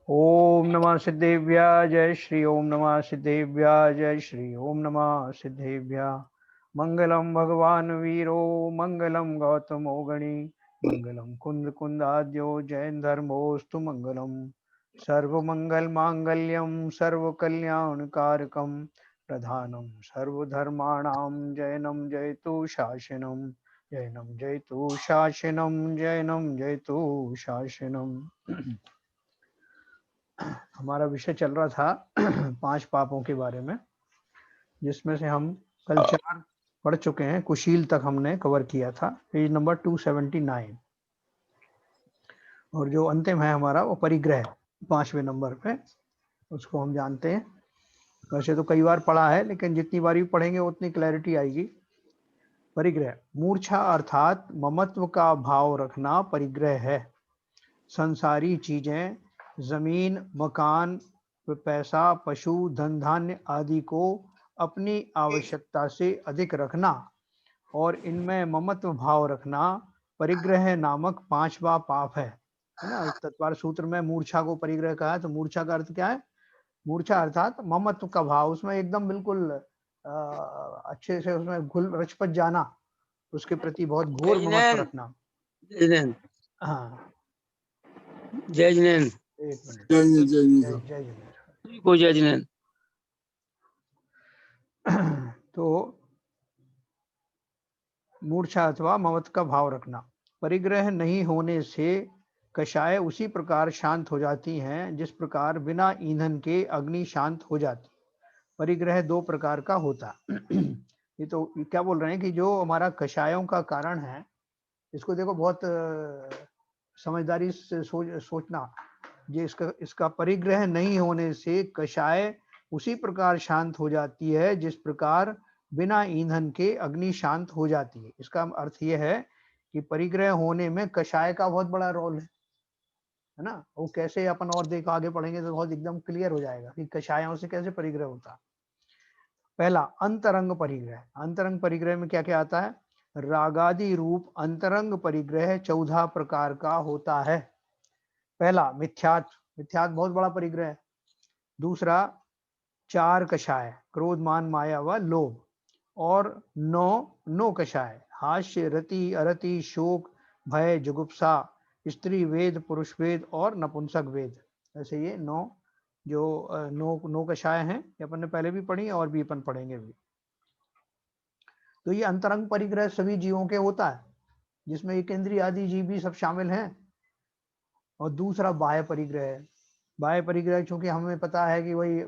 ओम नमः सिद्धेभ्यः जय श्री ओम नमः सिद्धेभ्यः जय श्री ओम नमः सिद्धेभ्यः। मंगलम भगवान वीरो मंगलम गौतमो गणी मंगलम कुंद कुंदाद्यो जैन धर्मोस्तु मंगलम सर्वमंगल मांगल्यम सर्वकल्याणकारकम प्रधानम सर्वधर्माणां जैनम जयतु शासनम जैनम जयतु शासनम जैनम जयतु शासनम। हमारा विषय चल रहा था 5 पापों के बारे में, जिसमें से हम कल 4 पढ़ चुके हैं। कुशील तक हमने कवर किया था, पेज नंबर 279। और जो अंतिम है हमारा वो परिग्रह 5वें नंबर पे, उसको हम जानते हैं। वैसे तो कई बार पढ़ा है, लेकिन जितनी बार भी पढ़ेंगे उतनी क्लैरिटी आएगी। परिग्रह मूर्छा अर्थात ममत्व का भाव रखना परिग्रह है। संसारी चीजें, जमीन, मकान, पैसा, पशु, धन धान्य आदि को अपनी आवश्यकता से अधिक रखना और इनमें ममत्व भाव रखना परिग्रह नामक 5वां पाप है ना। तत्वार सूत्र में मूर्छा को परिग्रह कहा है, तो मूर्छा का अर्थ क्या है? मूर्छा अर्थात ममत्व का भाव, उसमें एकदम बिल्कुल अच्छे से उसमें घुल रचपच जाना, उसके प्रति बहुत घोर ममत्व रखना। जय जिनेंद्र, हाँ, जय जिनेंद्र, एक मिनट। जय जय जिनेंद्र, जय जिनेंद्र। को जय जिनेंद्र। तो मूर्छा अथवा ममत्व का भाव रखना। परिग्रह नहीं होने से कषाय उसी प्रकार शांत हो जाती हैं जिस प्रकार बिना ईंधन के अग्नि शांत हो जाती। परिग्रह 2 प्रकार का होता ये तो क्या बोल रहे हैं कि जो हमारा कषायों का कारण है, इसको देखो बहुत समझदारी से सोचना। ये इसका परिग्रह नहीं होने से कषाय उसी प्रकार शांत हो जाती है जिस प्रकार बिना ईंधन के अग्नि शांत हो जाती है। इसका अर्थ यह है कि परिग्रह होने में कषाय का बहुत बड़ा रोल है ना। वो कैसे अपन और देखो, आगे पढ़ेंगे तो बहुत एकदम क्लियर हो जाएगा कि कषायों से कैसे परिग्रह होता। पहला अंतरंग परिग्रह। अंतरंग परिग्रह में क्या क्या आता है? रागादि रूप अंतरंग परिग्रह 14 प्रकार का होता है। पहला मिथ्यात, मिथ्यात बहुत बड़ा परिग्रह है। दूसरा चार कषाय, क्रोध मान माया व लोभ। और नो कषाय, हास्य, रति, अरति, शोक, भय, जुगुप्सा, स्त्री वेद, पुरुष वेद और नपुंसक वेद। ऐसे ये 9 जो नो कषाय हैं, ये अपन ने पहले भी पढ़ी और भी अपन पढ़ेंगे भी। तो ये अंतरंग परिग्रह सभी जीवों के होता है, जिसमें एक इंद्रिय आदि जीव भी सब शामिल हैं। और दूसरा बाह्य परिग्रह है। बाह्य परिग्रह चूंकि हमें पता है कि वही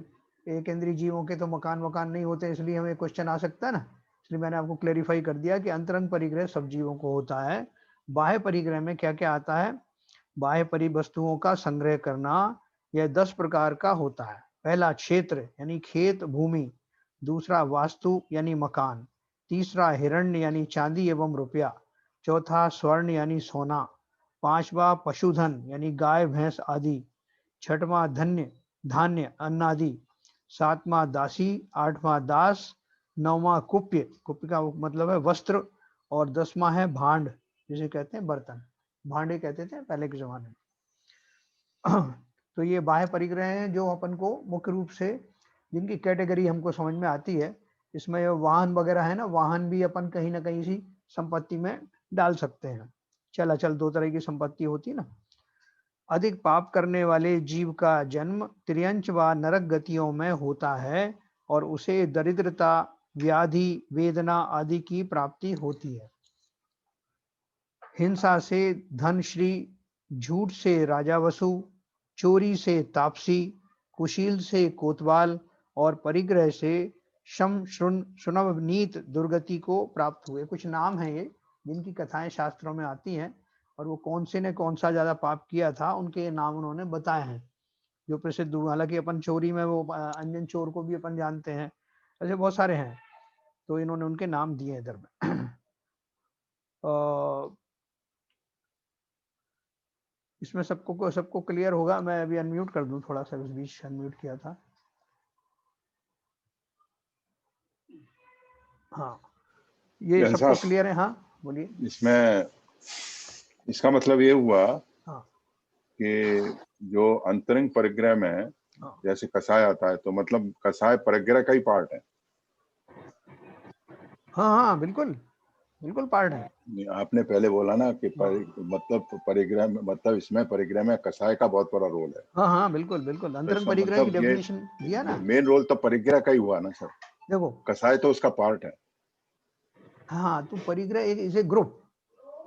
एक इंद्रिय जीवों के तो मकान नहीं होते, इसलिए हमें क्वेश्चन आ सकता है ना, इसलिए मैंने आपको क्लेरिफाई कर दिया कि अंतरंग परिग्रह सब जीवों को होता है। बाह्य परिग्रह में क्या क्या आता है? बाह्य परिवस्तुओं का संग्रह करना, यह 10 प्रकार का होता है। पहला क्षेत्र यानी खेत भूमि। दूसरा वास्तु यानी मकान। तीसरा हिरण्य यानी चांदी एवं रुपया। चौथा स्वर्ण यानी सोना। पांचवा पशुधन यानी गाय भैंस आदि। छठवां धन्य धान्य अन्न आदि। सातवां दासी, आठवां दास, नौवां कुप्य, कुप्य का मतलब है वस्त्र, और 10वां है भांड, जिसे कहते हैं बर्तन, भांडे कहते थे पहले के जमाने में। तो ये बाह्य परिग्रह हैं जो अपन को मुख्य रूप से जिनकी कैटेगरी हमको समझ में आती है। इसमें वाहन वगैरह है ना, वाहन भी अपन कहीं ना कहीं सी संपत्ति में डाल सकते हैं। चल 2 तरह की संपत्ति होती है ना। अधिक पाप करने वाले जीव का जन्म त्रियंच व नरक गतियों में होता है और उसे दरिद्रता, व्याधि, वेदना आदि की प्राप्ति होती है। हिंसा से धनश्री, झूठ से राजा वसु, चोरी से तापसी, कुशील से कोतवाल और परिग्रह से शम शुनवनीत दुर्गति को प्राप्त हुए। कुछ नाम हैं ये जिनकी कथाएं शास्त्रों में आती हैं, और वो कौन से ने कौन सा ज्यादा पाप किया था उनके नाम उन्होंने बताए हैं जो प्रसिद्ध हुए। हालांकि अपन चोरी में वो अंजन चोर को भी अपन जानते हैं, ऐसे बहुत सारे हैं, तो इन्होंने उनके नाम दिए इधर में। इसमें सबको क्लियर होगा। मैं अभी अनम्यूट कर दूं, थोड़ा सा इस बीच अनम्यूट किया था। हाँ, ये सबको क्लियर है? हाँ बोलिए। इसका मतलब ये हुआ हाँ कि जो अंतरंग परिग्रह में हाँ जैसे कसाय आता है, तो मतलब कसाय परिग्रह का ही पार्ट है। हाँ हाँ बिल्कुल बिल्कुल पार्ट है। आपने पहले बोला ना कि मतलब परिग्रह में, मतलब इसमें परिग्रह में कसाय का बहुत बड़ा रोल है। हाँ हाँ बिल्कुल बिल्कुल, तो अंतरंग इसका परिग्रह की मतलब ये डेफिनेशन दिया ना। मेन रोल तो परिग्रह का ही हुआ ना सर। देखो कसाय तो उसका पार्ट है। हाँ, तो परिग्रह एक इज ए ग्रुप,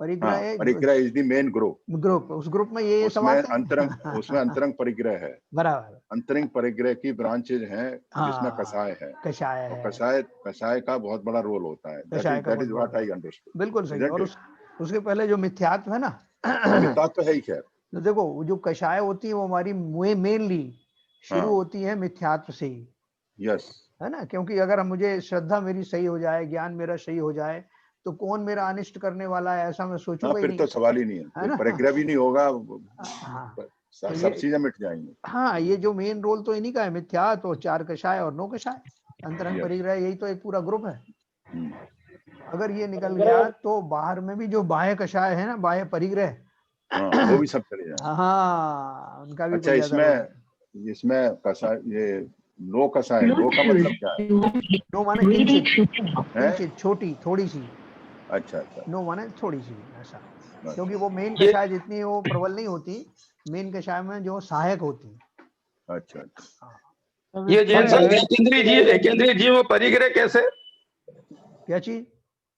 परिग्रह हाँ, एक परिग्रह is the main group. Group, उस ग्रुप में ये सब उसमें आते हैं। अंतरंग परिग्रह है। बराबर। अंतरंग परिग्रह की ब्रांचेज हैं जिसमें हाँ कसाय है, कषाय और है, कसाय का बहुत बड़ा रोल होता है। कषाय का दैट बहुत इज बड़ा व्हाट आई रोल। अंडरस्टूड, बिल्कुल सही। इजंट और इट? उसके पहले जो मिथ्यात्व है ना, मिथ्या तो है ही खैर। तो देखो वो जो कषाय होती है वो हमारी मेनली शुरू हाँ, होती है मिथ्यात्व से ही, यस। है ना। क्योंकि अगर हम मुझे श्रद्धा मेरी सही हो जाए, ज्ञान मेरा सही हो जाए, तो कौन मेरा अनिष्ट करने वाला है ऐसा मैं हाँ, सोचूंगा ही फिर नहीं, तो सवाल ही नहीं है, है फिर ना। परिग्रह भी नहीं होगा, हाँ तो सब ये, चीजें मिट जाएंगी। हाँ ये जो मेन रोल तो इन्हीं का है, मिथ्यात्व, चार कषाय और नौ कषाय, अंतरंग यस। परिग्रह, यही तो एक पूरा ग्रुप है। हम्म, अगर ये निकल गया तो बाहर में भी जो बाह्य कषाय है ना, बाह्य परिग्रह, हाँ, वो भी सब चले जाएंगे। हाँ उनका भी अच्छा, कोई ज्यादा रोल नहीं। इसमें कसाय, ये नो कसाय, नो का मतलब क्या है? नो माने किंचित, हैं? किंचित छोटी, थोड़ी सी। अच्छा अच्छा नो माने थोड़ी सी, ऐसा। अच्छा। क्योंकि वो मेन ये कषाय जितनी वो प्रबल नहीं होती, मेन कषाय में जो सहायक होती है। अच्छा अच्छा। हाँ। ये जैन साहब एकेंद्रीय जीव में परिग्रह कैसे? क्या चीज?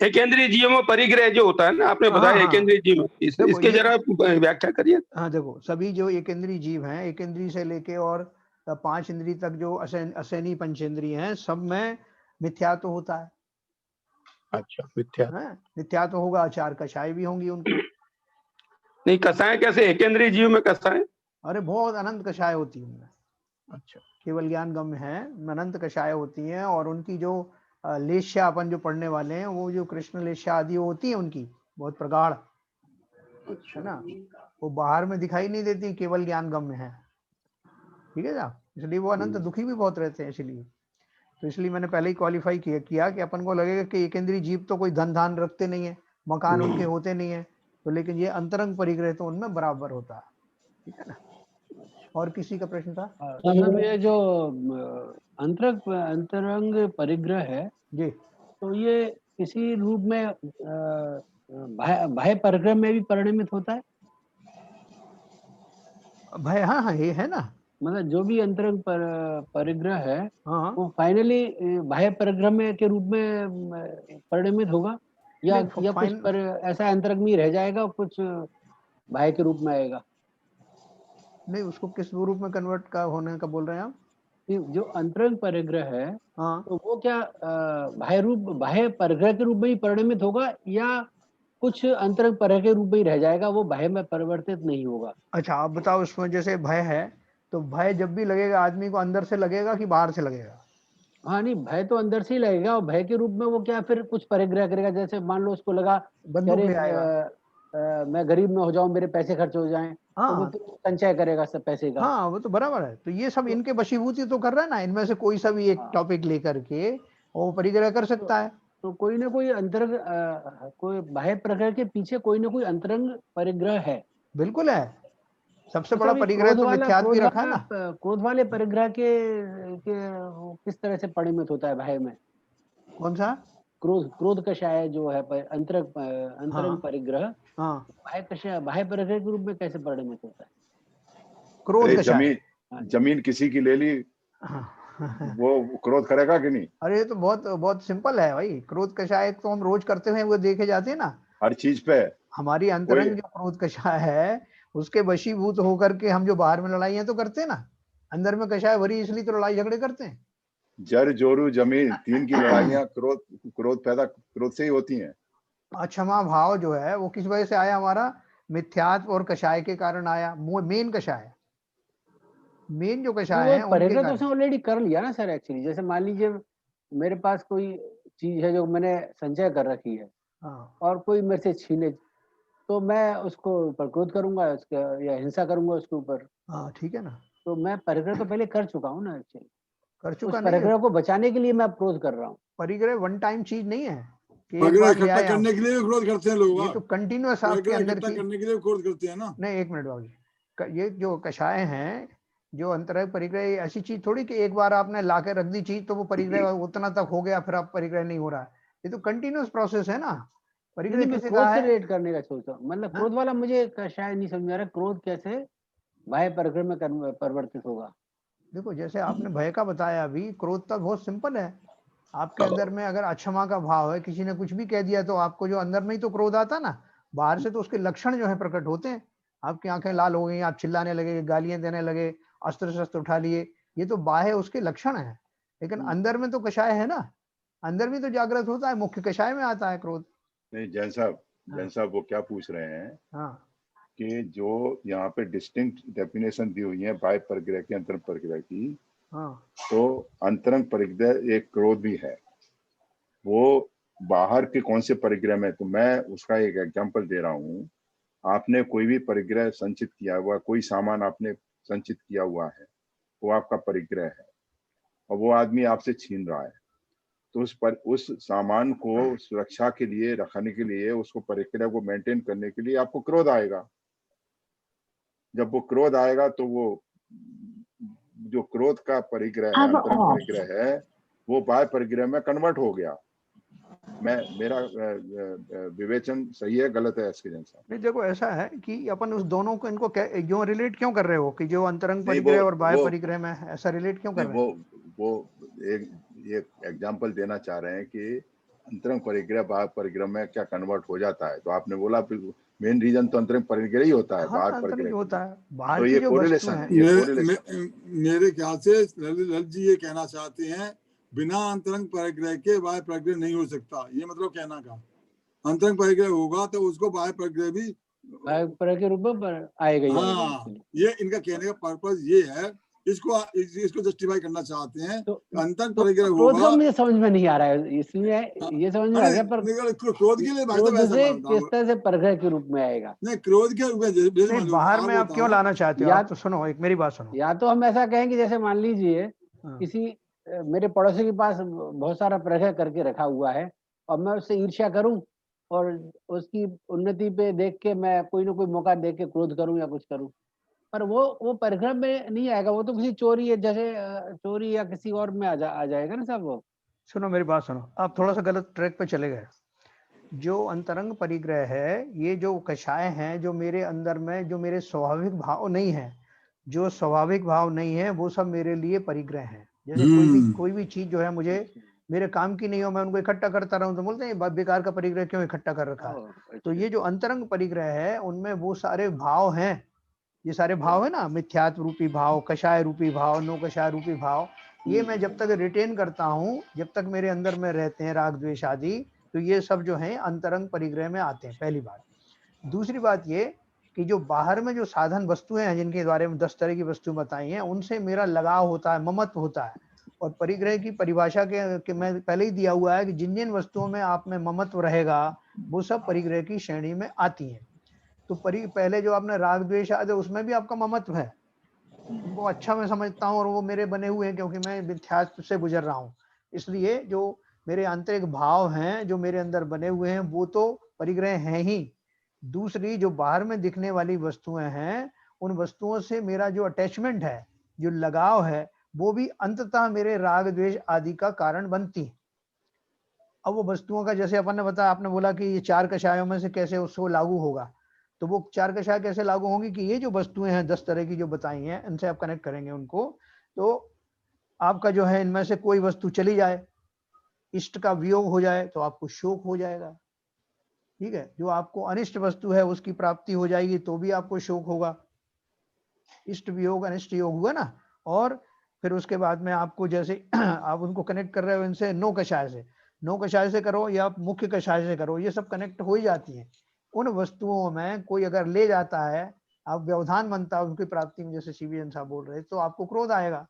एकेंद्रीय जीव में परिग्रह जो होता है ना, आपने हाँ बताया हाँ एकेंद्रीय जीव, देखो इसके ये, जरा व्याख्या करिए। हाँ देखो सभी जो एकेंद्रीय जीव हैं, एकेंद्रीय से लेके और 5 इंद्रिय तक जो असैनी पंचेंद्रिय हैं, सब में मिथ्यात्व होता है। अच्छा, मिथ्या मिथ्यात्व होगा, चार कषाय भी होंगी उनको। नहीं, कसाय कैसे एकेंद्रीय जीव में कसाय? अरे बहुत अनंत कषाय होती है उनमें, अच्छा, केवल ज्ञान गम्य है, अनंत कषाय होती हैं। और उनकी जो लेश्या अपन जो पढ़ने वाले हैं, वो जो कृष्ण लेश्या आदि होती है उनकी बहुत प्रगाढ़, है ना। वो बाहर में दिखाई नहीं देती, केवल ज्ञान गम्य है, ठीक है ना। इसलिए वो अनंत दुखी भी बहुत रहते हैं। इसलिए तो इसलिए मैंने पहले ही क्वालिफाई किया कि अपन को लगेगा कि एकेंद्रीय जीव तो कोई धन धान रखते नहीं है, मकान उनके होते नहीं है, तो लेकिन ये अंतरंग परिग्रह तो उनमें बराबर होता है, ठीक है ना। और किसी का प्रश्न था? मतलब ये जो अंतरंग परिग्रह है, जी तो ये किसी रूप में बाह्य परिग्रह में भी परिणमित होता है? भाई, हाँ हाँ ये है ना। मतलब जो भी अंतरंग परिग्रह है, हाँ वो फाइनली बाह्य परिग्रह में के रूप में परिणमित होगा, या नहीं कुछ ऐसा अंतरंग में रह जाएगा, कुछ बाह्य के रूप में आएगा? नहीं, उसको किस रूप में कन्वर्ट का होने का बोल रहे हैं आप? जो अंतरंग परिग्रह है, हाँ तो वो क्या बाह्य परिग्रह के रूप में ही परिणमित होगा, या कुछ अंतरंग परिग्रह के रूप में ही रह जाएगा, वो बाह्य में परिवर्तित नहीं होगा? अच्छा, आप बताओ, उसमें जैसे भय है, तो भय जब भी लगेगा आदमी को अंदर से लगेगा कि बाहर से लगेगा? हाँ नहीं, भय तो अंदर से ही लगेगा, और भय के रूप में वो क्या फिर कुछ परिग्रह करेगा? जैसे मान लो उसको लगा कि बंदूक अरे ले आएगा। मैं गरीब न हो जाऊं, मेरे पैसे खर्च हो जाएं, तो वो हाँ तो संचय करेगा सब पैसे का। हाँ वो तो बराबर है। तो ये सब तो, इनके वशीभूति तो कर रहा है ना, इनमें से कोई सा भी एक हाँ, टॉपिक लेकर के वो परिग्रह कर तो, सकता है। तो कोई ना कोई कोई बाह्य परिग्रह के पीछे कोई ना कोई अंतरंग परिग्रह है। बिल्कुल है। सबसे अच्छा, बड़ा अभी परिग्रह तो मिथ्यात्व ही रखा है ना। क्रोध वाले परिग्रह के वो किस तरह से परिणमित होता है भय में? कौन सा? क्रोध कषाय जो है अंतरंग हाँ परिग्रह, हाँ, बाह्य परिग्रह के रूप में कैसे परिणमित होता है? क्रोध अरे कषाय। हाँ जी। जमीन किसी की ले ली, हाँ। वो क्रोध करेगा कि नहीं? अरे ये तो बहुत बहुत सिंपल है भाई। क्रोध कषाय तो हम रोज करते हुए वो देखे जाते हैं ना। हर चीज पे हमारी कोई अंतरंग जो क्रोध कषाय है, उसके वशीभूत होकर के हम जो बाहर में लड़ाइयां तो करते हैं ना, अंदर में कषाय भरी, इसलिए तो लड़ाई झगड़े करते हैं। जर जोरू जमीन तीन की लड़ाइयां क्रोध से ही होती हैं। अक्षमा भाव जो है वो किस वजह से आया हमारा? मिथ्यात्व और कषाय के कारण आया। मेन कषाय, मेन जो नहीं, कषाय वो है उनके परिग्रह तो कारण। उसने ऑलरेडी कर लिया ना सर। एक्चुअली जैसे मान लीजिए मेरे पास कोई चीज है जो मैंने संचय कर रखी है, हाँ और कोई मेरे से छीने, तो मैं उसको ऊपर क्रोध करूंगा, उसका या हिंसा करूंगा उसके ऊपर। हाँ ठीक है ना। तो मैं परिग्रह तो पहले कर चुका हूँ ना एक्चुअली। कर उस चुका नहीं है। परिग्रह को बचाने के लिए मैं क्रोध कर रहा हूँ। परिग्रह वन टाइम चीज नहीं है। कि एक परिग्रह बार ले इकट्ठा आया करने के लिए भी क्रोध करते हैं लोग। ये तो कंटिन्यूअस आपके परिग्रह अंदर इकट्ठा की करने के लिए क्रोध करते हैं ना। नहीं, एक मिनट बाबू जी, ये जो कषाय हैं, जो अंतरंग परिग्रह, ये ऐसी चीज थोड़ी कि एक बार आपने ला के रख दी चीज तो वो परिग्रह उतना तक हो गया फिर आप परिग्रह नहीं हो रहा है। ये तो कंटिन्यूअस प्रोसेस है ना। परिग्रह मैं किसे क्रोध कहा से है? रिलेट करने का सोचता हूँ, मतलब हाँ? क्रोध वाला मुझे शायद नहीं समझ आ रहा, क्रोध कैसे बाह्य परिग्रह में परिवर्तित होगा। देखो जैसे आपने भय का बताया अभी, क्रोध तो बहुत सिंपल है। आपके अब अंदर में अगर अक्षमा का भाव है, किसी ने कुछ भी कह दिया तो आपको जो अंदर में ही तो क्रोध आता ना, बाहर से तो उसके लक्षण जो है प्रकट होते हैं। आपकी आंखें लाल हो गई, आप चिल्लाने लगे, गालियां देने लगे, अस्त्र शस्त्र उठा लिए, ये तो बाह्य उसके लक्षण है। लेकिन अंदर में तो कषाय है ना, अंदर भी तो जागृत होता है, मुख्य कषाय में आता है क्रोध। नहीं, जैन हाँ साहब वो क्या पूछ रहे हैं हाँ कि जो यहाँ पे डिस्टिंक्ट डेफिनेशन दी हुई है बाह्य परिग्रह की, अंतरंग परिग्रह की, हाँ तो अंतरंग परिग्रह एक क्रोध भी है। वो बाहर के कौन से परिग्रह में, तो मैं उसका एक एग्जांपल दे रहा हूँ। आपने कोई भी परिग्रह संचित किया हुआ, कोई सामान आपने संचित किया हुआ है, वो आपका परिग्रह है, और वो आदमी आपसे छीन रहा है, तो उस सामान को सुरक्षा के लिए रखने के लिए, उसको परिग्रह को मेंटेन करने के लिए आपको क्रोध आएगा। जब वो क्रोध आएगा तो वो जो क्रोध का परिग्रह है, अंतरंग परिग्रह है, वो बाह्य परिग्रह में कन्वर्ट हो गया। मेरा विवेचन सही है गलत है इसके जैसा? नहीं, देखो ऐसा है कि अपन उस दोनों को इनको क्यों रिलेट क्यों कर रहे हो कि जो अंतरंग नहीं, परिग्रह और बाह्य परिग्रह में है, ऐसा रिलेट क्यों कर नहीं, रहे हैं? वो एक एग्जांपल देना चाह रहे हैं कि अंतरंग परिग्रह बाह्य परिग्रह में क्या कन्वर्ट हो जाता है। तो आपने बोला मेन रीजन तो अंतरंग परिग्रह ही होता है, हाँ, बाह्य अंतरंग परिग्रह जो होता है, तो बाहर ये की जो वस्तु कोरिलेशन है। है, ये कोरिलेशन। मेरे ख्याल से ललित जी ये कहना चाहते हैं बिना अंतरंग परिग्रह के बाह्य परिग्रह नहीं हो सकता, ये मतलब कहना का। अंतरंग परिग्रह होगा तो उसको बाह्य परिग्रह भी बाह्य परिग्रह के रूप में आएगा ही आएगा। हाँ, ये इनका कहने का पर्पस ये है, इसको जस्टिफाई करना चाहते हैं। तो अंतरंग परिग्रह क्रोध का होगा, मुझे समझ में नहीं आ रहा है, इसमें ये समझ में आ गया, पर क्रोध के लिए भाई साहब क्रोध ऐसा से मानता हूं। किस तरह से परिग्रह के रूप में आएगा। नहीं, क्रोध के नहीं, बाहर में आप क्यों लाना चाहते हो? या- आप तो सुनो, एक मेरी बात सुनो। या तो हम ऐसा कहें कि जैसे मान लीजिए हाँ, किसी मेरे पड़ोसी के पास बहुत सारा परिग्रह करके रखा हुआ है और मैं उससे ईर्ष्या करूं और उसकी उन्नति पे देख के मैं कोई ना कोई मौका देख के क्रोध करूं या कुछ करूं, पर वो परिग्रह में नहीं आएगा, वो तो किसी चोरी, जैसे चोरी या किसी और में आ जाएगा ना साहब। वो सुनो मेरी बात सुनो, आप थोड़ा सा गलत ट्रैक पे चले गए। जो अंतरंग परिग्रह है, ये जो कषाय हैं, जो मेरे अंदर में जो मेरे स्वाभाविक भाव नहीं है, जो स्वाभाविक भाव नहीं है, वो सब मेरे लिए परिग्रह हैं। जैसे कोई भी चीज जो है मुझे मेरे काम की नहीं हो, मैं उनको इकट्ठा करता रहूं तो बोलते हैं बेकार का परिग्रह क्यों इकट्ठा कर रखा है। तो ये जो अंतरंग परिग्रह है, उनमें वो सारे भाव हैं, ये सारे भाव है ना, मिथ्यात्व रूपी भाव, कषाय रूपी भाव, नो कषाय रूपी भाव, ये मैं जब तक रिटेन करता हूं, जब तक मेरे अंदर में रहते हैं राग द्वेष आदि, तो ये सब जो है अंतरंग परिग्रह में आते हैं, पहली बात। दूसरी बात ये कि जो बाहर में जो साधन वस्तुएं हैं, जिनके बारे में 10 तरह की वस्तु बताई हैं, उनसे मेरा लगाव होता है, ममत्व होता है। और परिग्रह की परिभाषा के मैं पहले ही दिया हुआ है कि जिन जिन वस्तुओं में आप में ममत्व रहेगा, वो सब परिग्रह की श्रेणी में आती हैं। तो पहले जो आपने राग द्वेष आदि, उसमें भी आपका ममत्व है, उनको अच्छा मैं समझता हूँ और वो मेरे बने हुए हैं, क्योंकि मैं मिथ्यात्व से गुजर रहा हूँ। इसलिए जो मेरे आंतरिक भाव हैं, जो मेरे अंदर बने हुए हैं, वो तो परिग्रह हैं ही। दूसरी जो बाहर में दिखने वाली वस्तुएं हैं, उन वस्तुओं से मेरा जो अटैचमेंट है, जो लगाव है, वो भी अंततः मेरे राग द्वेष आदि का कारण बनती है। अब वो वस्तुओं का, जैसे अपन ने बताया, आपने बोला कि ये 4 कषायों में से कैसे उसको लागू होगा, तो वो 4 कषाय कैसे लागू होंगी कि ये जो वस्तुएं हैं 10 तरह की जो बताई हैं, इनसे आप कनेक्ट करेंगे उनको, तो आपका जो है इनमें से कोई वस्तु चली जाए, इष्ट का वियोग हो जाए, तो आपको शोक हो जाएगा। ठीक है, जो आपको अनिष्ट वस्तु है उसकी प्राप्ति हो जाएगी तो भी आपको शोक होगा। इष्ट वियोग अनिष्ट योग हुआ ना। और फिर उसके बाद में आपको जैसे आप उनको कनेक्ट कर रहे हो इनसे नो कषाय से करो या मुख्य कषाय से करो, ये सब कनेक्ट हो ही जाती है। उन वस्तुओं में कोई अगर ले जाता है, आप व्यवधान बनता है उनकी प्राप्ति में, जैसे सीबीएन साहब बोल रहे, तो आपको क्रोध आएगा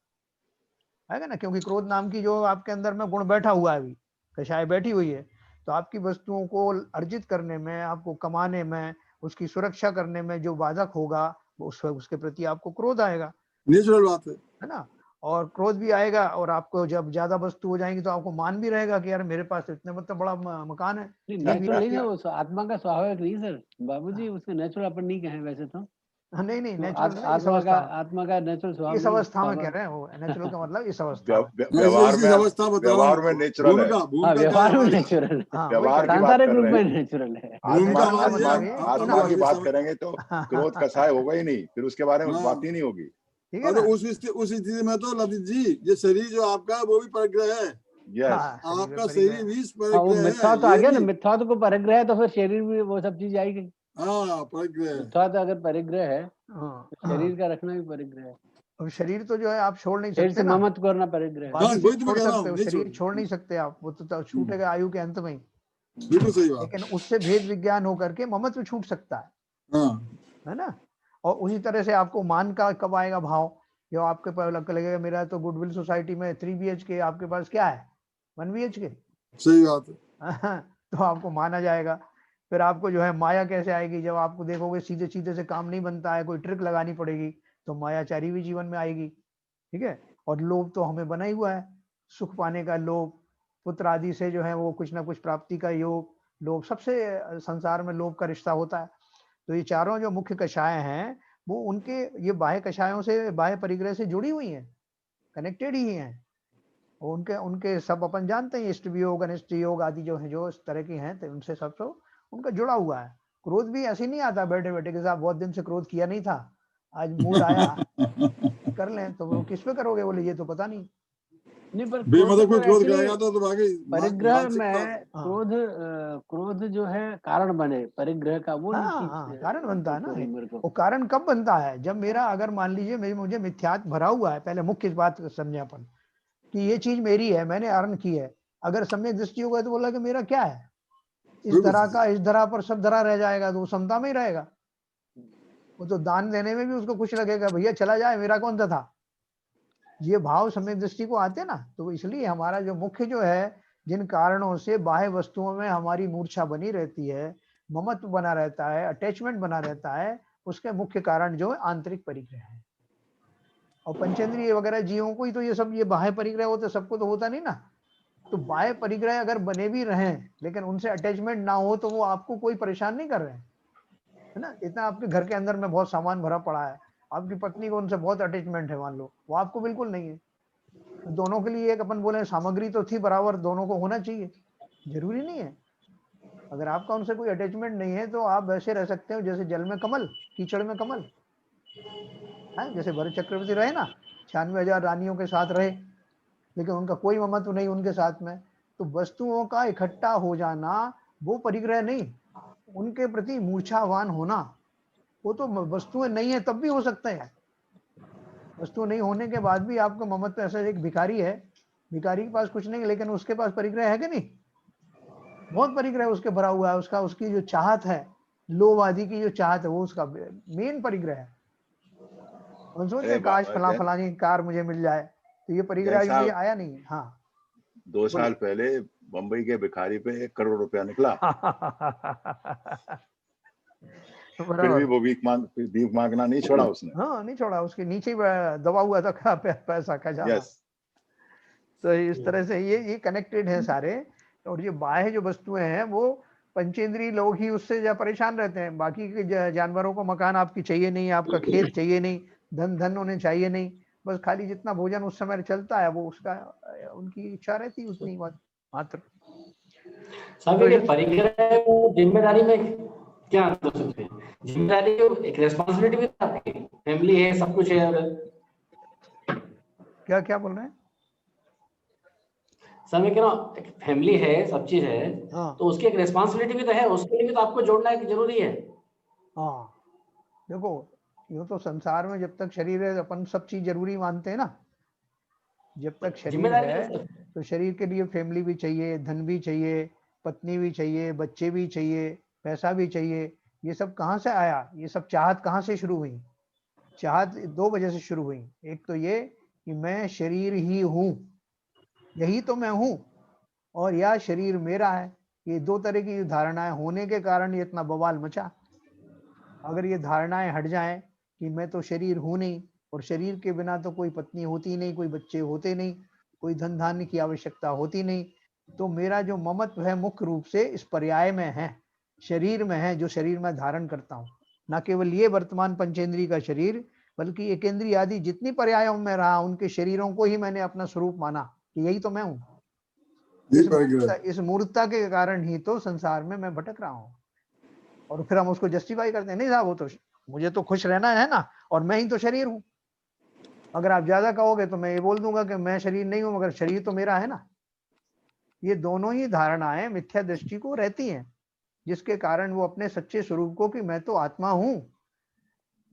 ना, क्योंकि क्रोध नाम की जो आपके अंदर में गुण बैठा हुआ है, अभी कषाय बैठी हुई है, तो आपकी वस्तुओं को अर्जित करने में, आपको कमाने में, उसकी सुरक्षा करने में जो बाधक होगा, उसके प्रति आपको क्रोध आएगा, नेचुरल बात है ना। और क्रोध भी आएगा, और आपको जब ज्यादा वस्तु हो जाएंगी तो आपको मान भी रहेगा कि यार मेरे पास तो इतने मतलब बड़ा मकान है। नहीं, ये भी नेचुरल नहीं किया। है वो, आत्मा का स्वाभाविक नहीं सर बाबूजी, उसके नेचुरल अपन नहीं कहें वैसे तो। नहीं नहीं, तो नेचुरल नहीं, इस आत्मा का अवस्था नेचुरल इस स्वभाव नहीं, अवस्था में कह स्वाभाविक। रहे हैं वो, नेचुरल का मतलब इस अवस्था में। व्यवहार इसी में, अवस्था बता रहा व्यवहार में हूँ। नेचुरल है। हाँ, भूमिका क्या है व्यवहार में हमारी? नेचुरल है, हाँ वही व्यवहार कह की रहे बात सांसारिक कर रूप रहे में हैं। नेचुरल है। भूमिका आत्मा नेचुरल का हमारी मतलब है, ये आत्मा इन आत्मा की वाली बात समय। करेंगे तो क्रोध कसाय होगा ही नहीं, फिर उसके बारे में हाँ। बात ही नहीं होगी। ठीक है तो ना। उस स्थिति में तो ललित जी, ये शरीर जो आपका है वो भी परिग्रह है, यस, हाँ, शरीर आपका में परिग्रह शरीर भी हाँ, वो परिग्रह है, मिथ्या तो आ ये गया ना, भी। मिथ्या को परिग्रह है तो फिर शरीर भी वो सब चीज आएगी। हाँ, परिग्रह है। मिथ्या तो अगर परिग्रह है हाँ, तो शरीर का रखना भी परिग्रह है। अब शरीर तो जो है आप छोड़ नहीं शरीर सकते से ना, ममत्व करना परिग्रह है। हाँ, बाकी वही चीज तो मैं छोड़ कह रहा सकते हूँ, हो, नहीं शरीर छोड़ नहीं छोड़। सकते आप, वो तो छूटेगा आयु के अंत में ही। बिल्कुल सही बात। लेकिन उससे भेद विज्ञान होकर के ममत्व छूट सकता हाँ, है ना। और उसी तरह से आपको मान का कब आएगा भाव, जो आपके पास लगेगा मेरा तो गुडविल सोसाइटी में 3 BHK, आपके पास क्या है 1 BHK, सही बात है। तो आपको माना जाएगा। फिर आपको जो है माया कैसे आएगी, जब आपको देखोगे सीधे सीधे से काम नहीं बनता है, कोई ट्रिक लगानी पड़ेगी, तो मायाचारी भी जीवन में आएगी। ठीक है। और लोभ तो हमें बना ही हुआ है, सुख पाने का लोभ, पुत्र आदि से जो है वो कुछ ना कुछ प्राप्ति का योग, लोभ, सबसे संसार में लोभ का रिश्ता होता है। तो ये चारों जो मुख्य कषाय हैं वो उनके ये बाह्य कषायों से, बाह्य परिग्रह से जुड़ी हुई हैं, कनेक्टेड ही हैं। और उनके उनके सब अपन जानते हैं, इष्ट योग, अनिष्ट योग आदि जो है, जो इस तरह की हैं, तो उनसे सब तो उनका जुड़ा हुआ है। क्रोध भी ऐसे नहीं आता बैठे बैठे के साथ, बहुत दिन से क्रोध किया नहीं था, आज मूड आया कर लें, तो वो किस पे करोगे, बोले ये तो पता नहीं। नहीं, पर बेमतलब कोई क्रोध एक्चुअली करेगा तो बाकी परिग्रह में हाँ क्रोध जो है कारण बने परिग्रह का, वो नहीं हाँ चीज हाँ, कारण बनता है ना। पूरी मेरे को। वो कारण कब बनता है, जब मेरा, अगर मान लीजिए मुझे मिथ्यात्व भरा हुआ है, पहले मुख्य बात समझे अपन कि ये चीज मेरी है, मैंने अर्न की है। अगर सम्यक दृष्टि होगा तो बोला कि मेरा क्या है, इस बिल्कुल धरा सही। का इस धरा पर सब धरा रह जाएगा, तो वो समता में ही रहेगा। वो तो दान देने में भी उसको कुछ लगेगा, भैया चला जाए मेरा कौन सा था। ये भाव सम्यक दृष्टि को आते ना, तो इसलिए हमारा जो मुख्य जो है, जिन कारणों से बाह्य वस्तुओं में हमारी मूर्छा बनी रहती है, ममत्व बना रहता है, अटैचमेंट बना रहता है, उसके मुख्य कारण जो है आंतरिक परिग्रह है। और पंचेंद्रिय वगैरह जीवों को ही तो ये सब, ये बाह्य परिग्रह होते, सबको तो होता नहीं ना। तो बाह्य परिग्रह अगर बने भी रहें, लेकिन उनसे अटैचमेंट ना हो, तो वो आपको कोई परेशान नहीं कर रहे हैं, है ना। इतना आपके घर के अंदर में बहुत सामान भरा पड़ा है, आपकी पत्नी को उनसे बहुत अटैचमेंट है मान लो, वो आपको बिल्कुल नहीं है। तो दोनों के लिए एक अपन बोले सामग्री तो थी बराबर, दोनों को होना चाहिए, जरूरी नहीं है। अगर आपका उनसे कोई अटैचमेंट नहीं है, तो आप वैसे रह सकते हो जैसे जल में कमल, कीचड़ में कमल है। जैसे भरत चक्रवर्ती रहे ना, 96,000 रानियों के साथ रहे, लेकिन उनका कोई ममत्व नहीं उनके साथ में। तो वस्तुओं का इकट्ठा हो जाना वो परिग्रह नहीं, उनके प्रति मूर्छावान होना, वो तो वस्तुएं नहीं है तब भी हो सकते हैं। वस्तु नहीं होने के बाद भी आपको ममत्व, ऐसा एक भिखारी है, भिखारी के पास कुछ नहीं, लेकिन उसके पास परिग्रह है कि नहीं, बहुत परिग्रह उसके भरा हुआ है, उसका, उसकी जो चाहत है, लोभ आदि की जो चाहत है, वो उसका मेन परिग्रह है। और सोचते काश फला फलानी कार मुझे मिल जाए, तो ये परिग्रह इसलिए आया नहीं है। हाँ 2 साल पहले बंबई के भिखारी पे 1 करोड़ रुपया निकला। फिर भी वो भीख मांगना नहीं छोड़ा उसने। हाँ नहीं छोड़ा, उसके नीचे दबा हुआ था पैसा खजाना। यस, तो इस तरह से ये कनेक्टेड है सारे। और ये बाह्य जो वस्तुएं हैं वो पंचेंद्रीय लोग ही उससे परेशान रहते हैं, बाकी के जानवरों को मकान आपकी चाहिए नहीं, आपका खेत चाहिए नहीं, धन उन्हें चाहिए नहीं, बस खाली जितना भोजन उस समय चलता है वो उसका, उनकी इच्छा रहती है उतनी मात्र। साहब परिग्रह जिम्मेदारी में क्या अंतर है? जिम्मेदारी एक रिस्पांसिबिलिटी भी आपकी, फैमिली है, सब कुछ है। और क्या क्या बोल रहे हैं सर, मैं कह रहा हूँ फैमिली है, सब चीज है, हाँ तो उसकी एक रिस्पांसिबिलिटी भी तो है, उसके लिए भी तो आपको जोड़ना है, जरूरी है। हाँ देखो, यूं तो संसार में जब तक शरीर है अपन सब चीज जरूरी मानते हैं ना। जब तक शरीर जिम्मेदारी है है सर। तो शरीर के लिए फैमिली भी चाहिए, धन भी चाहिए, पत्नी भी चाहिए, बच्चे भी चाहिए, पैसा भी चाहिए। ये सब कहाँ से आया, ये सब चाहत कहाँ से शुरू हुई। चाहत 2 वजह से शुरू हुई, एक तो ये कि मैं शरीर ही हूँ, यही तो मैं हूँ, और या शरीर मेरा है। ये 2 तरह की धारणाएं होने के कारण ये इतना बवाल मचा। अगर ये धारणाएं हट जाएं कि मैं तो शरीर हूं नहीं, और शरीर के बिना तो कोई पत्नी होती नहीं, कोई बच्चे होते नहीं, कोई धन धान्य की आवश्यकता होती नहीं। तो मेरा जो ममत्व है मुख्य रूप से इस पर्याय में है, शरीर में है, जो शरीर में धारण करता हूँ। न केवल ये वर्तमान पंचेंद्रिय का शरीर, बल्कि एकेंद्रिय आदि जितनी पर्यायों में रहा उनके शरीरों को ही मैंने अपना स्वरूप माना कि यही तो मैं हूँ। ये परिग्रह इस मूर्खता के कारण ही तो संसार में मैं भटक रहा हूँ। और फिर हम उसको जस्टिफाई करते हैं, नहीं साहब वो तो मुझे तो खुश रहना है ना, और मैं ही तो शरीर हूँ। अगर आप ज्यादा कहोगे तो मैं ये बोल दूंगा कि मैं शरीर नहीं हूं, मगर शरीर तो मेरा है ना। ये दोनों ही धारणाएं मिथ्या दृष्टि को रहती हैं, जिसके कारण वो अपने सच्चे स्वरूप को कि मैं तो आत्मा हूं,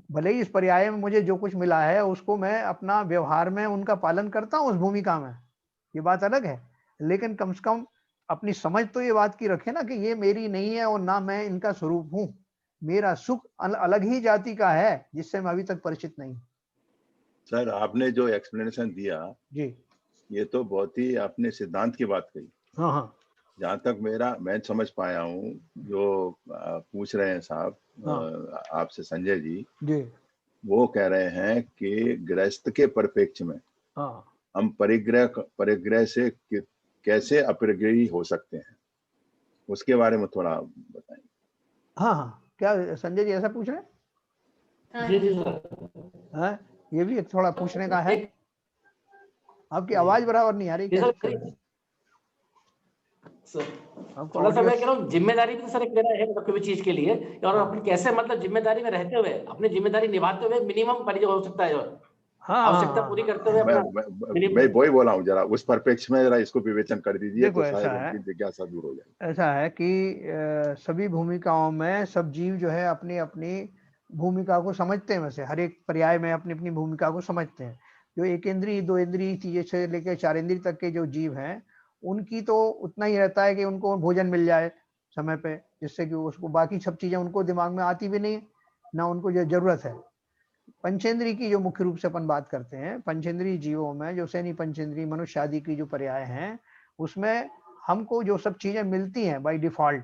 भले ही इस पर्याय में मुझे जो कुछ मिला है उसको मैं अपना व्यवहार में उनका पालन करता हूं उस भूमिका में, ये बात अलग है। लेकिन कम से कम अपनी समझ तो ये बात की रखे ना कि ये मेरी नहीं है और ना मैं इनका स्वरूप हूं। मेरा सुख अलग ही जाति का है जिससे मैं अभी तक परिचित नहीं। सर आपने जो एक्सप्लेनेशन दिया जी ये तो बहुत ही आपने सिद्धांत की बात कही। हाँ हाँ जहाँ तक मैं समझ पाया हूँ, जो पूछ रहे हैं साहब हाँ आपसे संजय जी, जी वो कह रहे हैं कि गृहस्थ के परिप्रेक्ष्य में हाँ हम परिग्रह से कैसे अपरिग्रही हो सकते हैं, उसके बारे में थोड़ा बताएं। हाँ हाँ, क्या संजय जी ऐसा पूछ रहे हैं? जी जी सर। हाँ, ये भी एक थोड़ा पूछने का है। एक आपकी आवाज बराबर नहीं आ रही, जी क्या सर, दिक्कत है? आपका थोड़ा सा ऑडियो मैं कह रहा हूँ, जिम्मेदारी भी सर एक मेरा है मतलब किसी चीज के लिए, और हाँ अपनी कैसे मतलब जिम्मेदारी में रहते हुए अपनी जिम्मेदारी निभाते हुए मिनिमम परिचय हो सकता है, जो हाँ आवश्यकता पूरी करते हुए अपना मैं मिनिमम। वही बोला हूँ, जरा उस परिप्रेक्ष्य में जरा इसको विवेचन कर दीजिए तो देखो शायद ऐसा है, उनकी जिज्ञासा दूर हो जाए। ऐसा है कि सभी भूमिकाओं में सब जीव जो है अपनी अपनी भूमिका को समझते हैं, वैसे हर एक पर्याय में अपनी अपनी भूमिका को समझते हैं। जो एक इंद्रिय दो इंद्रिय चीजें से लेकर चार इंद्रिय तक के जो जीव हैं उनकी तो उतना ही रहता है कि उनको भोजन मिल जाए समय पे, जिससे कि उसको बाकी सब चीजें उनको दिमाग में आती भी नहीं, ना उनको जो जरूरत है। पंचेंद्री की जो मुख्य रूप से अपन बात करते हैं, पंचेंद्री जीवों में जो सैनी पंचेंद्री मनुष्य आदि की जो पर्याय हैं उसमें हमको जो सब चीजें मिलती हैं बाय डिफॉल्ट,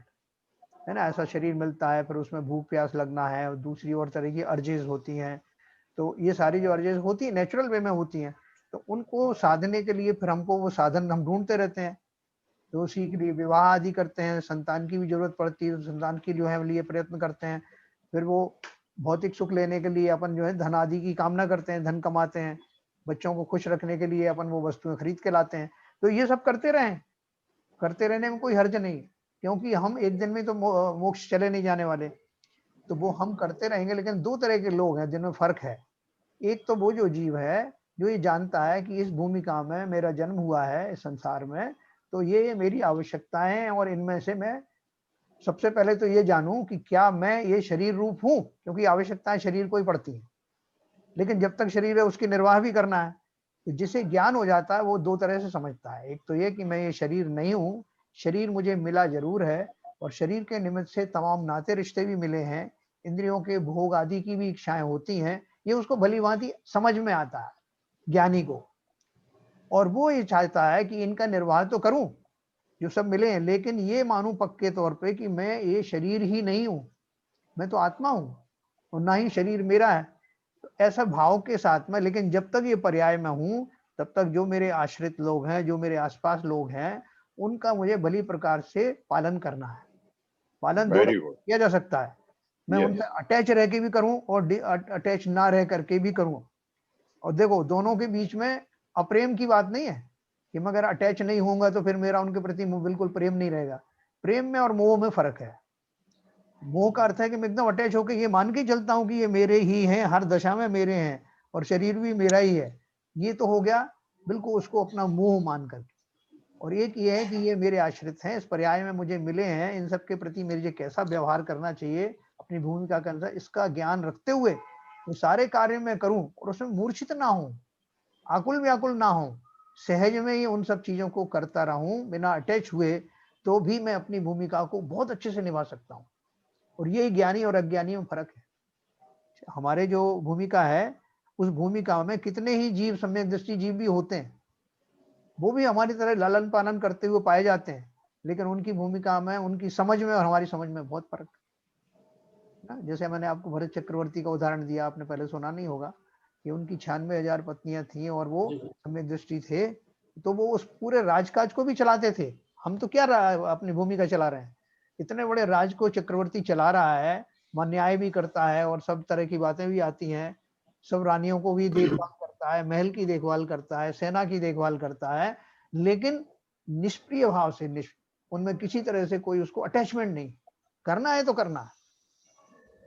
है ना, ऐसा शरीर मिलता है, फिर उसमें भूख प्यास लगना है और दूसरी और तरह की अर्जेज होती हैं। तो ये सारी जो अर्जेज होती है नेचुरल वे में होती हैं, तो उनको साधने के लिए फिर हमको वो साधन हम ढूंढते रहते हैं। तो उसी के लिए विवाह आदि करते हैं, संतान की भी जरूरत पड़ती है, तो संतान के जो है लिए प्रयत्न करते हैं। फिर वो भौतिक सुख लेने के लिए अपन जो है धन आदि की कामना करते हैं, धन कमाते हैं। बच्चों को खुश रखने के लिए अपन वो वस्तुएं खरीद के लाते हैं। तो ये सब करते रहें, करते रहने में कोई हर्ज नहीं, क्योंकि हम एक दिन में तो मोक्ष चले नहीं जाने वाले। तो वो हम करते रहेंगे। लेकिन दो तरह के लोग हैं जिनमें फर्क है। एक तो वो जो जीव है जो ये जानता है कि इस भूमिका में मेरा जन्म हुआ है इस संसार में, तो ये मेरी आवश्यकताएं हैं और इनमें से मैं सबसे पहले तो ये जानूं कि क्या मैं ये शरीर रूप हूं, क्योंकि आवश्यकताएं शरीर को ही पड़ती हैं। लेकिन जब तक शरीर है उसकी निर्वाह भी करना है। तो जिसे ज्ञान हो जाता है वो दो तरह से समझता है। एक तो ये कि मैं ये शरीर नहीं हूँ, शरीर मुझे मिला जरूर है और शरीर के निमित्त से तमाम नाते रिश्ते भी मिले हैं, इंद्रियों के भोग आदि की भी इच्छाएं होती हैं, ये उसको भली भांति समझ में आता है ज्ञानी को। और वो ये चाहता है कि इनका निर्वाह तो करूं जो सब मिले हैं, लेकिन ये मानूं पक्के तौर पे कि मैं ये शरीर ही नहीं हूं, मैं तो आत्मा हूं और ना ही शरीर मेरा है। तो ऐसा भाव के साथ में, लेकिन जब तक ये पर्याय में हूं तब तक जो मेरे आश्रित लोग हैं, जो मेरे आसपास लोग हैं, उनका मुझे भली प्रकार से पालन करना है। पालन दोनों वेरी गुड। किया जा सकता है, मैं यस। उनसे अटैच रह के भी करूं और अटैच ना रह करके भी करूं। और देखो दोनों के बीच में अप्रेम की बात नहीं है कि मैं अगर अटैच नहीं होऊंगा तो फिर मेरा उनके प्रति बिल्कुल प्रेम नहीं रहेगा। प्रेम में और मोह में फर्क है। मोह का अर्थ है कि मैं एकदम अटैच होकर ये मान के चलता हूं कि ये मेरे ही हैं, हर दशा में मेरे हैं और शरीर भी मेरा ही है। ये तो हो गया बिल्कुल उसको अपना मोह मान करके। और एक ये है कि ये मेरे आश्रित हैं, इस पर्याय में मुझे मिले हैं, इन सब के प्रति मेरे कैसा व्यवहार करना चाहिए अपनी भूमिका के अनुसार, इसका ज्ञान रखते हुए वो सारे कार्य में करूं और उसमें मूर्छित ना हूं, आकुल व्याकुल ना हूं, सहज में ही उन सब चीजों को करता रहूं बिना अटैच हुए, तो भी मैं अपनी भूमिका को बहुत अच्छे से निभा सकता हूं। और यही ज्ञानी और अज्ञानी में फर्क है। हमारे जो भूमिका है उस भूमिका में कितने ही जीव सम्यक दृष्टि जीव भी होते हैं, वो भी हमारी तरह लालन पालन करते हुए पाए जाते हैं, लेकिन उनकी भूमिका में, उनकी समझ में और हमारी समझ में बहुत फर्क है। जैसे मैंने आपको भरत चक्रवर्ती का उदाहरण दिया, आपने पहले सुना नहीं होगा। कि उनकी 96,000 पत्नियां थी और वो सम्यक दृष्टि थे, तो वो उस पूरे राजकाज को भी चलाते थे। हम तो क्या अपनी भूमिका चला रहे हैं, इतने बड़े राज को चक्रवर्ती चला रहा है, न्याय भी करता है और सब तरह की बातें भी आती हैं, सब रानियों को भी देखभाल करता है, महल की देखभाल करता है, सेना की देखभाल करता है, लेकिन निष्प्रिय भाव से, उनमें किसी तरह से कोई उसको अटैचमेंट नहीं। करना है तो करना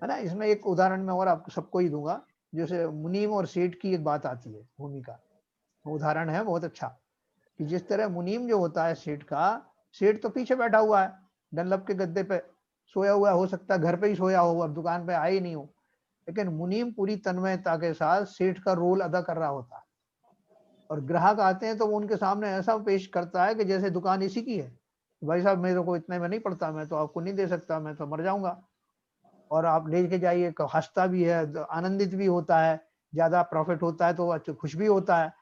है ना। इसमें एक उदाहरण मैं और आपको सबको ही दूंगा, जैसे मुनीम और सेठ की एक बात आती है, भूमिका उदाहरण है बहुत अच्छा, कि जिस तरह मुनीम जो होता है सेठ का, सेठ तो पीछे बैठा हुआ है डनलप के गद्दे पे सोया हुआ, हो सकता है घर पे ही सोया हो, अब दुकान पे आए ही नहीं हो, लेकिन मुनीम पूरी तन्मयता के साथ सेठ का रोल अदा कर रहा होता है, और ग्राहक आते हैं तो वो उनके सामने ऐसा पेश करता है कि जैसे दुकान इसी की है। भाई साहब मेरे को इतने में नहीं पड़ता, मैं तो आपको नहीं दे सकता, मैं तो मर जाऊंगा, और आप लेके जाइए। हंसता भी है, आनंदित भी होता है, ज्यादा प्रॉफिट होता है तो अच्छा खुश भी होता है,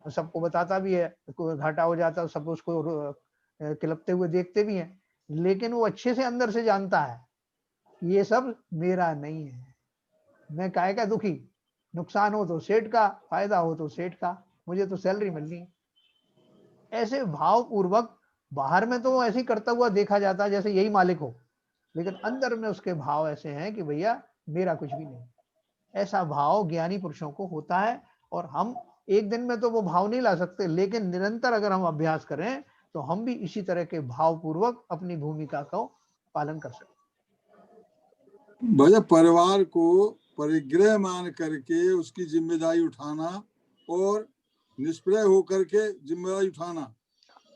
सबको बताता भी है, घाटा हो जाता है सब उसको किलपते हुए देखते भी हैं, लेकिन वो अच्छे से अंदर से जानता है कि ये सब मेरा नहीं है, मैं काहे का दुखी, नुकसान हो तो सेठ का, फायदा हो तो सेठ का, मुझे तो सैलरी मिलनी है। ऐसे भाव पूर्वक बाहर में तो ऐसे ही करता हुआ देखा जाता है जैसे यही मालिक हो, लेकिन अंदर में उसके भाव ऐसे हैं कि भैया मेरा कुछ भी नहीं। ऐसा भाव ज्ञानी पुरुषों को होता है, और हम एक दिन में तो वो भाव नहीं ला सकते, लेकिन निरंतर अगर हम अभ्यास करें तो हम भी इसी तरह के भाव पूर्वक अपनी भूमिका को पालन कर सकते। भैया परिवार को परिग्रह मान करके उसकी जिम्मेदारी उठाना और निष्प्रय होकर के जिम्मेदारी उठाना,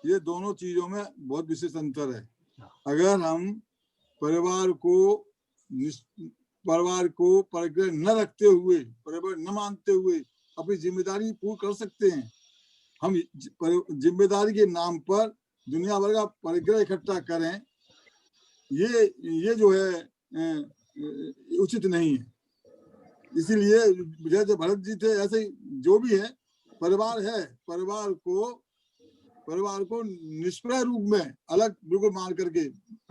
ये दोनों चीजों में बहुत विशेष अंतर है। अगर हम परिवार को परिग्रह न रखते हुए, परिवार न मानते हुए अपनी जिम्मेदारी पूरी कर सकते हैं, हम जिम्मेदारी के नाम पर दुनिया भर का परिग्रह इकट्ठा करें, ये जो है उचित नहीं है। इसीलिए जैसे भरत जी थे, ऐसे ही जो भी है परिवार है, परिवार को निष्प्रय रूप में अलग बिल्कुल मान करके,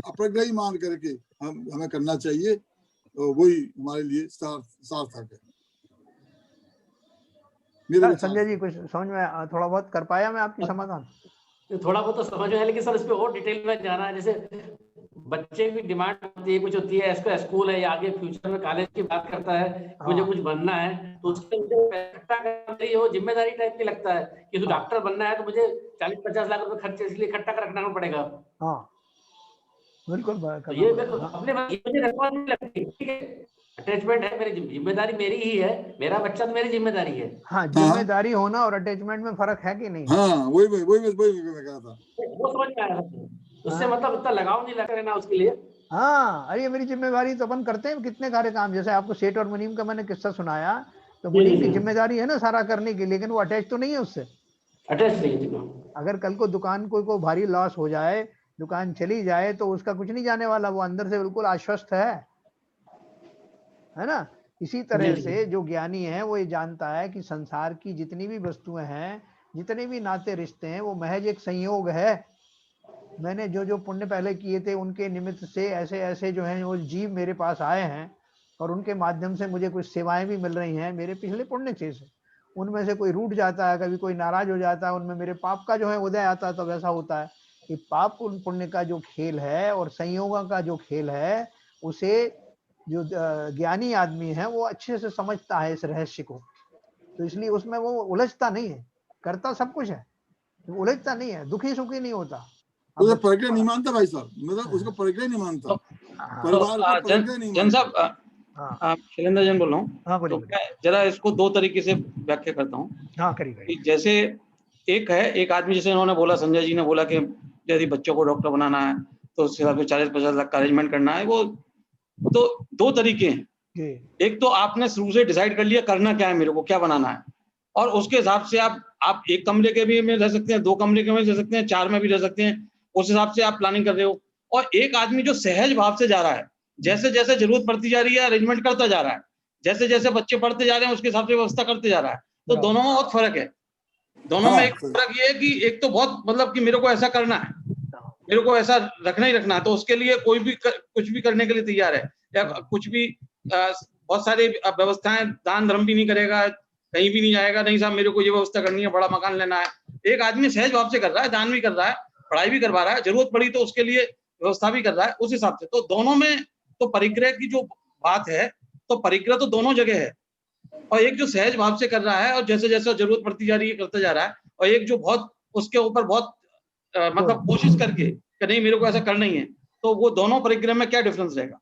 अप्रग्रही मान करके हमें करना चाहिए, तो वही हमारे लिए सार्थक है। संजय जी कुछ समझ में थोड़ा बहुत कर पाया मैं आपकी समाधान? थोड़ा बहुत तो समझ में है, लेकिन सर इस पे और डिटेल में जाना है। जैसे बच्चे की डिमांड होती है, कुछ होती है, इसका स्कूल है या आगे फ्यूचर में कॉलेज की बात करता है, मुझे कुछ बनना है, तो उसके मुझे वो जिम्मेदारी टाइप की लगता है कि तो डॉक्टर बनना है तो मुझे 40-50 लाख रुपए खर्चे इसलिए इकट्ठा कर रखना पड़ेगा। हाँ बिल्कुल, तो ये अपने मुझे रिस्पॉन्सिबिलिटी लगती है, ठीक है, अटैचमेंट है, मेरी जिम्मेदारी मेरी ही है, मेरा बच्चा तो मेरी जिम्मेदारी है। हाँ, जिम्मेदारी होना और अटैचमेंट में फर्क है कि नहीं? हाँ, वही मैं कहा था, वो समझ में आया, उससे मतलब इतना लगाव नहीं लगा रहना उसके लिए। हाँ, अरे मेरी जिम्मेदारी तो अपन करते हैं कितने सारे काम, जैसे आपको सेठ और मुनीम का मैंने किस्सा सुनाया, तो मुनीम की जिम्मेदारी है ना सारा करने की, लेकिन वो अटैच तो नहीं है उससे, अटैच नहीं है। अगर कल को दुकान को भारी लॉस हो जाए, दुकान चली जाए, तो उसका कुछ नहीं जाने वाला, वो अंदर से बिल्कुल आश्वस्त है ना। इसी तरह से जो ज्ञानी है वो ये जानता है कि संसार की जितनी भी वस्तुएं हैं, जितने भी नाते रिश्ते हैं, वो महज एक संयोग है। मैंने जो पुण्य पहले किए थे उनके निमित्त से ऐसे ऐसे जो हैं वो जीव मेरे पास आए हैं, और उनके माध्यम से मुझे कुछ सेवाएं भी मिल रही हैं मेरे पिछले पुण्य से। उनमें से कोई रूठ जाता है, कभी कोई नाराज हो जाता है, उनमें मेरे पाप का जो है उदय आता है, तब ऐसा होता है कि पाप पुण्य का जो खेल है और संयोगों का जो खेल है, उसे जो ज्ञानी आदमी है वो अच्छे से समझता है इस रहस्य को, तो इसलिए उसमें वो उलझता नहीं है, करता सब कुछ है, उलझता नहीं है, दुखी सुखी नहीं होता। उसे परिग्रह नहीं मानता भाई साहब, मतलब उसको परिग्रह नहीं मानता, परिवार को परिग्रह नहीं मानता। आप शैलेंद्र जैन बोल रहा हूँ, तो मैं जरा इसको दो तरीके से व्याख्या करता हूँ। जैसे एक है, एक आदमी जैसे उन्होंने बोला, संजय जी ने बोला कि यदि बच्चों को डॉक्टर बनाना है तो उसके हिसाब से 40-50 लाख का अरेंजमेंट करना है, वो तो दो तरीके हैं। एक तो आपने शुरू से डिसाइड कर लिया करना क्या है, मेरे को क्या बनाना है, और उसके हिसाब से आप एक कमरे के भी में रह सकते हैं, 2 कमरे के में रह सकते हैं, 4 में भी रह सकते हैं, उस हिसाब से आप प्लानिंग कर रहे हो। और एक आदमी जो सहज भाव से जा रहा है, जैसे जैसे जरूरत पड़ती जा रही है अरेंजमेंट करता जा रहा है, जैसे जैसे बच्चे पढ़ते जा रहे हैं उसके हिसाब से व्यवस्था करते जा रहा है, तो दोनों में बहुत फर्क है। दोनों में एक फर्क ये है कि एक तो बहुत मतलब कि मेरे को ऐसा करना है, मेरे को ऐसा रखना ही रखना है, तो उसके लिए कोई भी कुछ भी करने के लिए तैयार है, या कुछ भी बहुत सारी व्यवस्थाएं, दान धर्म भी नहीं करेगा, कहीं भी नहीं जाएगा, नहीं साहब मेरे को ये व्यवस्था करनी है, बड़ा मकान लेना है। एक आदमी सहज भाव से कर रहा है, दान भी कर रहा है, पढ़ाई भी करवा रहा है, जरूरत पड़ी तो उसके लिए व्यवस्था भी कर रहा है, उस हिसाब से। तो दोनों में तो परिग्रह की जो बात है, तो परिग्रह तो दोनों जगह है। और एक जो सहज भाव से कर रहा है और जैसे जैसे जरूरत पड़ती जा रही है करते जा रहा है, और एक जो बहुत उसके ऊपर बहुत मतलब कोशिश करके कि नहीं मेरे को ऐसा करना ही है, तो वो दोनों परिग्रह में क्या डिफरेंस रहेगा?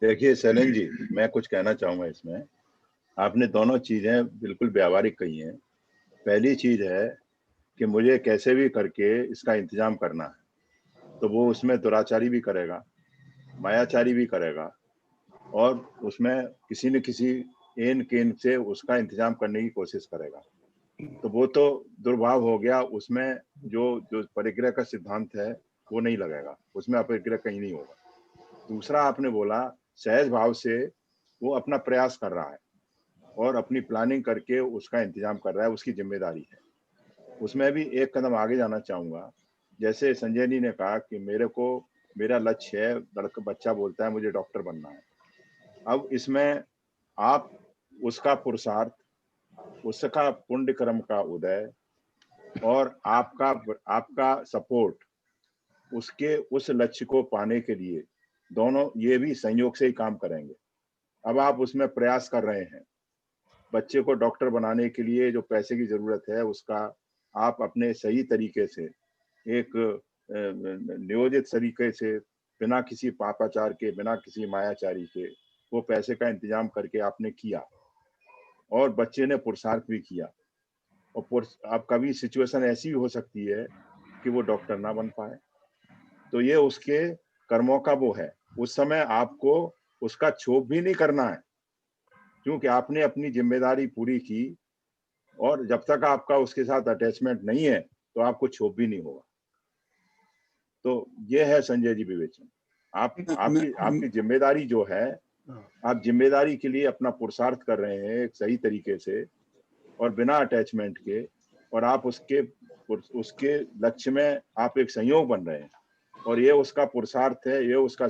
देखिए शैलेंद्र जी, मैं कुछ कहना चाहूंगा इसमें। आपने दोनों चीजें बिल्कुल व्यावहारिक कही हैं। पहली चीज है कि मुझे कैसे भी करके इसका इंतजाम करना है, तो वो उसमें दुराचारी भी करेगा, मायाचारी भी करेगा, और उसमें किसी न किसी एन केन से उसका इंतजाम करने की कोशिश करेगा। तो वो तो दुर्भाव हो गया। उसमें जो परिग्रह का सिद्धांत है वो नहीं लगेगा, उसमें अपरिग्रह कहीं नहीं होगा। दूसरा आपने बोला सहज भाव से वो अपना प्रयास कर रहा है और अपनी प्लानिंग करके उसका इंतजाम कर रहा है, उसकी जिम्मेदारी है। उसमें भी एक कदम आगे जाना चाहूंगा। जैसे संजय जी ने कहा कि मेरा लक्ष्य है, लड़का बच्चा बोलता है मुझे डॉक्टर बनना है। अब इसमें आप उसका पुरुषार्थ, उसका पुण्य कर्म का उदय और आपका सपोर्ट उसके उस लक्ष्य को पाने के लिए, दोनों ये भी संयोग से ही काम करेंगे। अब आप उसमें प्रयास कर रहे हैं, बच्चे को डॉक्टर बनाने के लिए जो पैसे की जरूरत है उसका आप अपने सही तरीके से, एक नियोजित तरीके से, बिना किसी पापाचार के, बिना किसी मायाचारी के, वो पैसे का इंतजाम करके आपने किया और बच्चे ने पुरुषार्थ भी किया। और अब कभी सिचुएशन ऐसी भी हो सकती है कि वो डॉक्टर ना बन पाए, तो ये उसके कर्मों का वो है। उस समय आपको उसका क्षोभ भी नहीं करना है, क्योंकि आपने अपनी जिम्मेदारी पूरी की, और जब तक आपका उसके साथ अटैचमेंट नहीं है तो आपको क्षोभ भी नहीं होगा। तो ये है संजय जी विवेचन। आपकी जिम्मेदारी जो है, आप जिम्मेदारी के लिए अपना पुरुषार्थ कर रहे हैं एक सही तरीके से और बिना अटैचमेंट के, और आप उसके लक्ष्य में आप एक संयोग बन रहे हैं, और ये उसका पुरुषार्थ है, ये उसका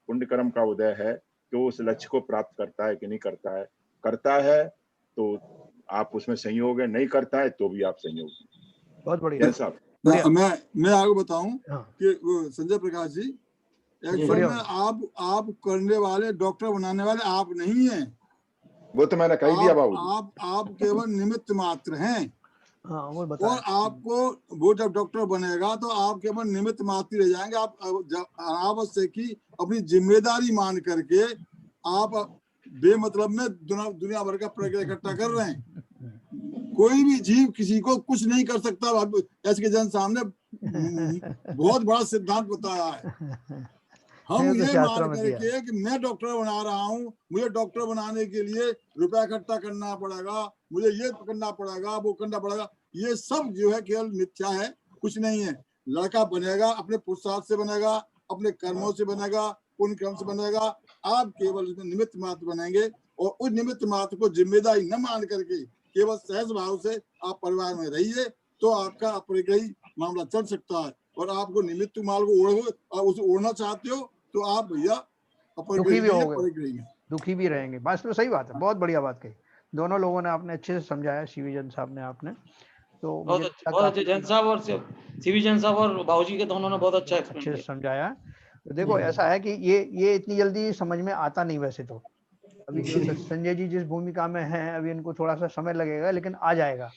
पुण्य कर्म का उदय है कि वो उस लक्ष्य को प्राप्त करता है कि नहीं करता है। करता है तो आप उसमें संयोग है, नहीं करता है तो भी आप संयोग। बहुत बढ़िया साहब। मैं आगे बताऊं कि संजय प्रकाश जी, एक्चुअल में आप करने वाले, डॉक्टर बनाने वाले आप नहीं हैं। वो तो मैंने कह दिया बाबू। आप केवल निमित्त मात्र हैं। और आपको वो जब डॉक्टर बनेगा तो आप केवल निमित्त मात्र रह जाएंगे। आप अनावश्यक की अपनी जिम्मेदारी मान करके आप बेमतलब में दुनिया भर का प्रज्ञा इकट्ठा कर रहे हैं। कोई भी जीव किसी को कुछ नहीं कर सकता। एस के जन साहब ने बहुत बड़ा सिद्धांत बताया है। हम ये मान करके कि मैं डॉक्टर बना रहा हूँ, मुझे डॉक्टर बनाने के लिए रुपया इकट्ठा करना पड़ेगा, मुझे ये करना पड़ेगा, वो करना पड़ेगा, ये सब जो है केवल मिथ्या है, कुछ नहीं है। लड़का बनेगा अपने पुरुषार्थ से बनेगा, अपने कर्मों से बनेगा, पुण्य कर्म से बनेगा। आप केवल उसमें निमित्त मात्र बनेंगे, और उस निमित्त मात्र को जिम्मेदारी न मान करके केवल सहज भाव से आप परिवार में रहिए, तो आपका अपरिग्रही मामला चल सकता है। और आपको निमित्त माल को उसे ओढ़ना चाहते हो तो आप भैया दुखी भी होंगे, दुखी भी रहेंगे। बस तो सही बात है, बहुत बढ़िया बात कही दोनों लोगों ने, आपने अच्छे से समझाया, सीवी जैन साहब ने आपने तो बहुत जैन साहब और सीवी जैन साहब और बाबूजी के दोनों ने बहुत अच्छे से समझाया। तो देखो ऐसा है कि ये इतनी जल्दी समझ में आता नहीं वैसे तो। अभी जो संजय जी जिस भूमिका में हैं, अभी इनको थोड़ा सा समय लगेगा, लेकिन आ जाएगा,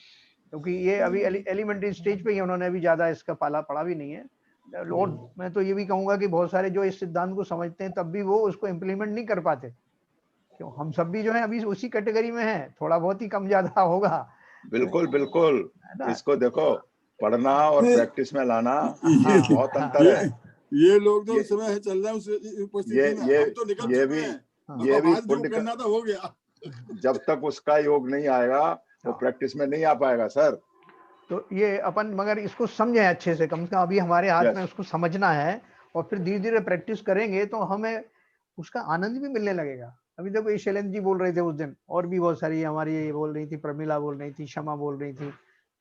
क्योंकि ये अभी एलिमेंट्री स्टेज पे ही, उन्होंने अभी ज्यादा इसका पाला पड़ा भी नहीं है। और मैं तो ये भी कहूंगा कि बहुत सारे जो इस सिद्धांत को समझते हैं तब भी वो उसको इम्प्लीमेंट नहीं कर पाते, क्यों हम सब भी जो है अभी उसी कैटेगरी में हैं, थोड़ा बहुत ही कम ज्यादा होगा। बिल्कुल बिल्कुल, इसको देखो, पढ़ना और प्रैक्टिस में लाना बहुत अंतर है। ये लोग तो उस समय चल रहे हैं उपस्थिति में, हम तो निकल चुके हैं। ये भी पुण्य करना तो हो गया। जब तक उसका योग नहीं आएगा वो प्रैक्टिस में नहीं आ पाएगा सर। तो ये अपन मगर इसको समझे अच्छे से, कम से कम अभी हमारे हाथ में उसको समझना है, और फिर धीरे धीरे प्रैक्टिस करेंगे तो हमें उसका आनंद भी मिलने लगेगा। अभी देखो ये शैलेंद्र जी बोल रहे थे उस दिन, और भी बहुत सारी हमारी ये बोल रही थी, प्रमिला बोल रही थी, क्षमा बोल रही थी,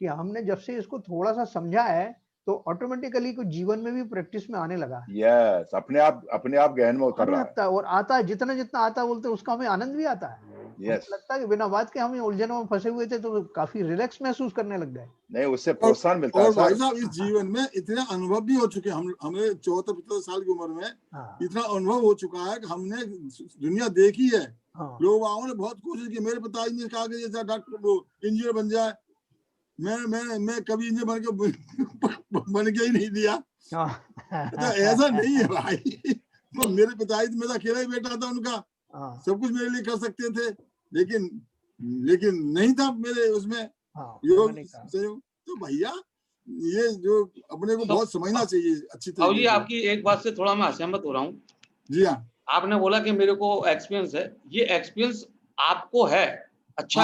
कि हमने जब से इसको थोड़ा सा समझा है तो ऑटोमेटिकली कुछ जीवन में भी प्रैक्टिस में आने लगा। यस, अपने आप गहन में उतर रहा है, और आता है, जितना जितना आता है बोलते उसका हमें आनंद भी आता है। यस लगता है कि बिना बात के हम उलझनों में फंसे हुए थे तो काफी रिलैक्स महसूस करने लग गए। नहीं, उससे प्रोत्साहन मिलता है। और भाई साहब इस जीवन में इतना अनुभव भी हो चुके, हम हमें 74-75 साल की उम्र में इतना अनुभव हो चुका है कि हमने दुनिया देखी है। लोगों ने बहुत कोशिश की, मेरे पिताजी ने कहा कि जैसा डॉक्टर वो इंजीनियर बन जाए, मैं कभी इंजीनियर बन के ही नहीं दिया। तो ऐसा नहीं है भाई, तो मेरे पिताजी मेरा अकेला ही बेटा था, उनका सब कुछ मेरे लिए कर सकते थे, लेकिन नहीं था मेरे उसमें योग सहयोग। तो भैया ये जो अपने को बहुत समझना चाहिए अच्छी तरीके से। आपकी एक बात से थोड़ा मैं असहमत हो रहा हूँ। जी हाँ, आपने बोला कि मेरे को एक्सपीरियंस है, ये एक्सपीरियंस आपको है, अच्छा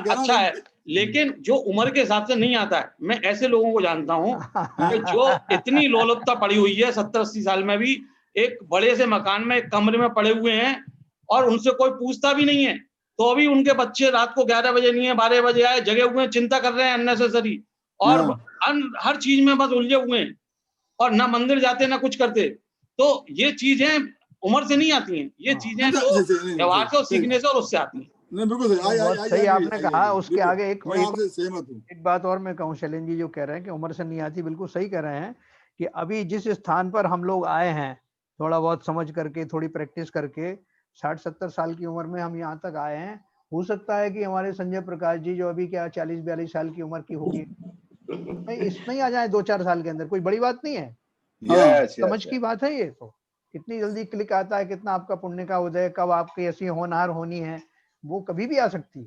अच्छा है, लेकिन जो उम्र के हिसाब से नहीं आता है। मैं ऐसे लोगों को जानता हूँ कि जो इतनी लोलुपता पड़ी हुई है 70-80 साल में भी एक बड़े से मकान में एक कमरे में पड़े हुए हैं और उनसे कोई पूछता भी नहीं है, तो अभी उनके बच्चे रात को 11 बजे नहीं है 12 बजे आए, जगे हुए चिंता कर रहे हैं अननेसेसरी, और हर चीज में बस उलझे हुए हैं और ना मंदिर जाते ना कुछ करते। तो ये चीजें उम्र से नहीं आती हैं, ये चीजें तो व्यवहार से और सीखने से और उससे आती हैं। नहीं बिल्कुल सही आपने कहा। उसके आगे एक बात और मैं कहूँ, शैलेंद्र जी जो कह रहे हैं कि उम्र से नहीं आती, बिल्कुल सही कह रहे हैं कि अभी जिस स्थान पर हम लोग आए हैं, थोड़ा बहुत समझ करके, थोड़ी प्रैक्टिस करके 60-70 साल की उम्र में हम यहाँ तक आए हैं। हो सकता है कि हमारे संजय प्रकाश जी जो अभी क्या 40-42 साल की उम्र की होगी, इसमें ही आ जाए 2-4 साल के अंदर, कोई बड़ी बात नहीं है। समझ की बात है ये। तो कितनी जल्दी क्लिक आता है, कितना आपका पुण्य का उदय, कब आपकी ऐसी होनहार होनी है, वो कभी भी आ सकती है।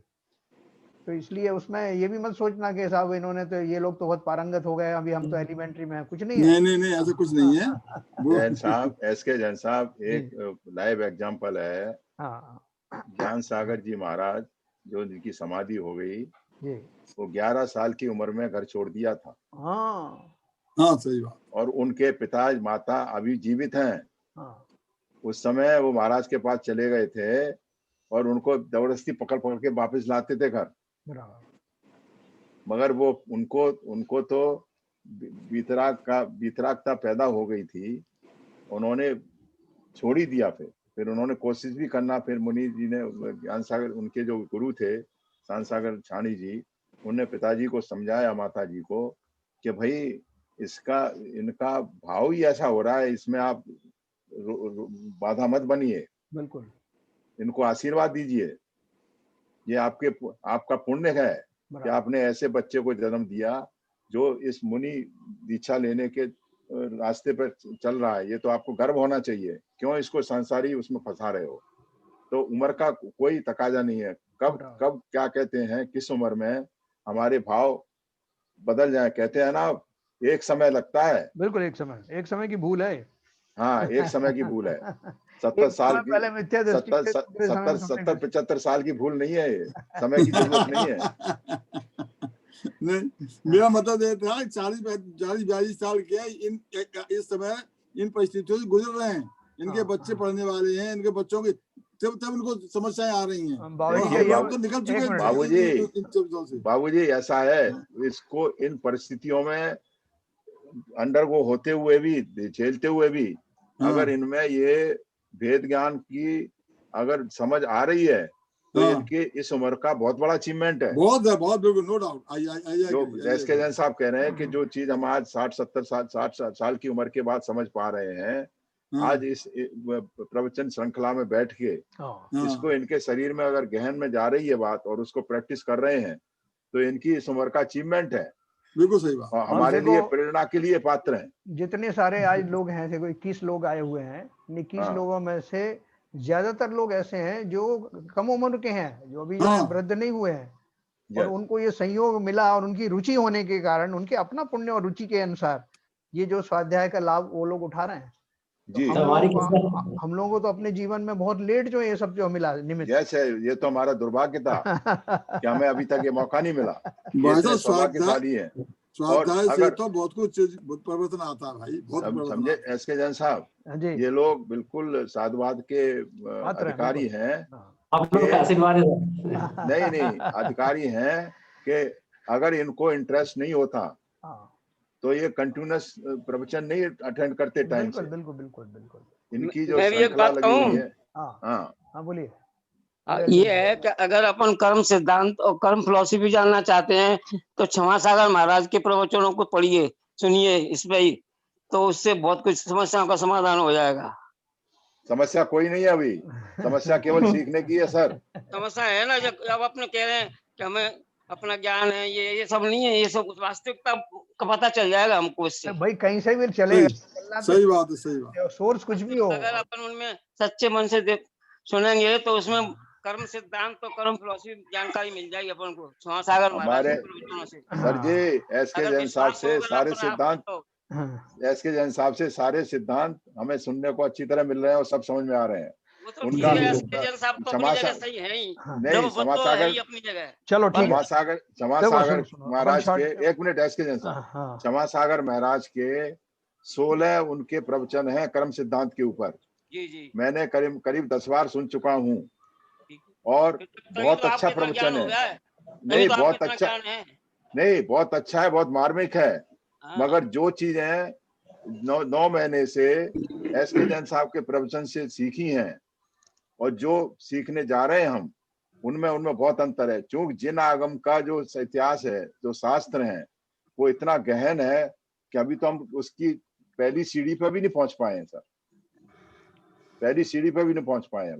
तो इसलिए उसमें ये भी मत सोचना कि साहब इन्होंने तो, ये लोग तो बहुत पारंगत हो गए, अभी हम तो एलिमेंट्री में हैं। कुछ नहीं है। नहीं ऐसा कुछ नहीं है। जैन साहब, एसके जैन साहब एक लाइव एग्जांपल है। ज्ञान सागर जी महाराज जो जिनकी समाधि हो गई, वो 11 साल की उम्र में घर छोड़ दिया था। हाँ सही बात। और उनके पिता माता अभी जीवित हैं। उस समय वो महाराज के पास चले गए थे और उनको जबरदस्ती पकड़ के वापस लाते थे घर, मगर वो उनको तो वितरागता पैदा हो गई थी, उन्होंने छोड़ ही दिया। फिर उन्होंने कोशिश भी करना, फिर मुनि जी ने, ज्ञान सागर उनके जो गुरु थे शान सागर छाणी जी, उन्होंने पिताजी को समझाया, माता जी को, कि भाई इनका भाव ही ऐसा हो रहा है, इसमें आप बाधा मत बनिए, बिल्कुल इनको आशीर्वाद दीजिए, ये आपका पुण्य है कि आपने ऐसे बच्चे को जन्म दिया जो इस मुनि दीक्षा लेने के रास्ते पर चल रहा है। ये तो आपको गर्व होना चाहिए, क्यों इसको संसारी उसमें फंसा रहे हो। तो उम्र का कोई तकाजा नहीं है, कब क्या कहते हैं, किस उम्र में हमारे भाव बदल जाए। कहते हैं ना, एक समय लगता है। बिल्कुल एक समय की भूल है। हाँ, एक समय की भूल है। 70 साल की, 70-75 साल की भूल नहीं है, ये समय की जरूरत नहीं है। नहीं, मेरा मतलब ये था 40-42 साल के इस समय इन परिस्थितियों से गुजर रहे हैं, इनके बच्चे पढ़ने वाले हैं, इनके बच्चों की तब उनको समस्याएं आ रही हैं। हम तो निकल चुके हैं। बाबूजी ऐसा है, इसको इन परिस्थितियों में अंडरगो होते हुए भी, झेलते हुए भी, अगर इनमें ये वेद ज्ञान की अगर समझ आ रही है, तो इनके इस उम्र का बहुत बड़ा अचीवमेंट है। बहुत बिल्कुल, नो डाउट। जो एसके जैन साहब कह रहे हैं कि जो चीज हम आज 60 साल की उम्र के बाद समझ पा रहे हैं, आज इस प्रवचन श्रृंखला में बैठ के इसको इनके शरीर में अगर गहन में जा रही है बात, और उसको प्रैक्टिस कर रहे हैं, तो इनकी इस उम्र का अचीवमेंट है। बिल्कुल सही बात। हमारे लिए प्रेरणा के लिए पात्र हैं। जितने सारे आज लोग हैं, देखो 21 लोग आए हुए हैं, 21 लोगों में से ज्यादातर लोग ऐसे हैं जो कम उम्र के हैं, जो अभी वृद्ध नहीं हुए हैं, और उनको ये संयोग मिला और उनकी रुचि होने के कारण, उनके अपना पुण्य और रुचि के अनुसार ये जो स्वाध्याय का लाभ वो लोग उठा रहे हैं। जी, हम लोगों को तो अपने जीवन में बहुत लेट जो ये सब जो मिला निमित्त, ये तो हमारा दुर्भाग्य था कि हमें अभी तक ये मौका नहीं मिला। ये सौभाग्यशाली है। स्वाध्याय से तो बहुत कुछ परिवर्तन आता है भाई, बहुत समझे एसके जैन साहब, ये लोग बिल्कुल साधुवाद के अधिकारी हैं। नहीं, अधिकारी हैं कि अगर इनको इंटरेस्ट नहीं होता तो ये कंटिन्यूअस प्रवचन नहीं अटेंड करते टाइम से। बिल्कुल। इनकी जो श्रृंखला लगी हुई है। हाँ बोलिए। ये है कि अगर अपन कर्म सिद्धांत और कर्म फिलॉसफी जानना चाहते हैं तो क्षमा सागर महाराज के प्रवचनों को पढ़िए, सुनिए इस पे ही, तो उससे बहुत कुछ समस्याओं का समाधान हो जाएगा। समस्या कोई नहीं है अभी, समस्या केवल सीखने की है सर। समस्या है ना, जब अपने कह रहे हैं कि हमें अपना ज्ञान है, ये सब नहीं है, ये सब वास्तविकता का पता चल जाएगा हमको इससे। भाई कहीं से भी चलेगा, सही बात है, सही बात। सोर्स कुछ भी हो, अगर अपन उनमें सच्चे मन से सुनेंगे तो उसमें कर्म सिद्धांत तो कर्म फिलॉसफी जानकारी मिल जाएगी अपन को क्षमा सागर महाराज के प्रवचनों से। सर जी एसके जैन साहब से सारे सिद्धांत, एसके जैन साहब से सारे सिद्धांत हमें सुनने को अच्छी तरह मिल रहे हैं और सब समझ में आ रहे हैं। उनका क्षमा सागर, चलो ठीक है, क्षमा सागर महाराज के, एक मिनट, एसके जैन साहब, क्षमा सागर महाराज के 16 उनके प्रवचन हैं कर्म सिद्धांत के ऊपर। जी। मैंने करीब 10 बार सुन चुका हूँ और बहुत अच्छा प्रवचन है। नहीं बहुत अच्छा, नहीं बहुत अच्छा है, बहुत मार्मिक है। मगर जो चीजें 9 महीने से एसके जैन साहब के प्रवचन से सीखी हैं और जो सीखने जा रहे हैं हम, उनमें बहुत अंतर है। क्योंकि जिन आगम का जो इतिहास है, जो शास्त्र है, वो इतना गहन है कि अभी तो हम उसकी पहली सीढ़ी पर भी नहीं पहुंच पाए हैं सर, पहली सीढ़ी पर भी नहीं पहुंच पाए हैं।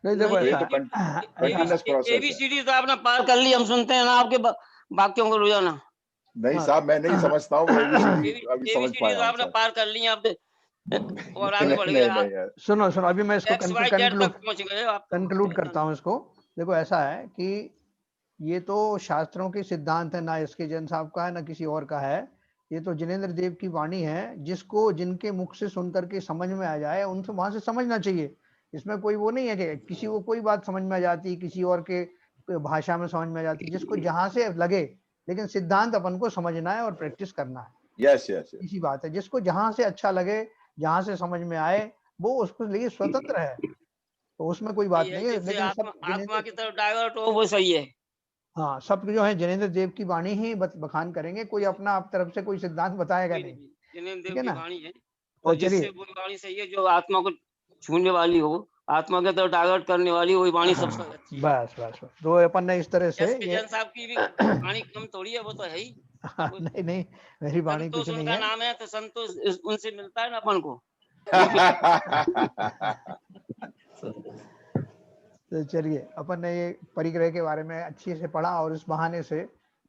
नहीं देखो ये तो कंटिन्यूअस प्रोसेस है। एबीसीडी तो आपने पार कर ली, हम सुनते हैं ना आपके वाक्यों को रोजाना। नहीं साहब, मैं नहीं समझता हूँ एबीसीडी अभी समझ पाया हूं। आपने पार कर ली आप और आगे बढ़ गए। सुनो अभी मैं इसको कंक्लूड करता हूँ इसको। देखो ऐसा है कि ये तो शास्त्रों के सिद्धांत है, ना एसके जैन साहब का है ना किसी और का है। ये तो जिनेंद्र देव की वाणी है, जिसको जिनके मुख से सुन करके समझ में आ जाए उनसे वहां से समझना चाहिए। इसमें कोई वो नहीं है कि किसी को कोई बात समझ में आ जाती, किसी और के भाषा में समझ में आ जाती, जिसको जहां से लगे। लेकिन सिद्धांत अपन को समझना है और प्रैक्टिस करना है। यस इसी बात है, जिसको जहां से अच्छा लगे, जहां से समझ में आए, वो उसको लिए स्वतंत्र है, तो उसमें कोई बात नहीं है। लेकिन सब आत्मा की तरफ डाइवर्ट हो, वो सही है। हाँ, सब जो है जिनेंद्र देव की वाणी ही बखान करेंगे, कोई अपना आप तरफ से कोई सिद्धांत बताएगा नहीं। जिनेंद्र देव की वाणी है और जिससे वो वाणी सही है, जो आत्मा को छूने वाली हो, आत्मा के तरफ डाइवर्ट करने वाली, वही वाणी सबसे अच्छी है। बस तो अपन ने इस तरह से जैन साहब की भी वाणी कम थोड़ी है, वो तो है ही। नहीं मेरी वाणी कुछ नहीं है। नाम है तो संतोष उनसे मिलता है ना अपन को। तो चलिए, अपन ने ये परिग्रह के बारे में अच्छे से पढ़ा और इस बहाने से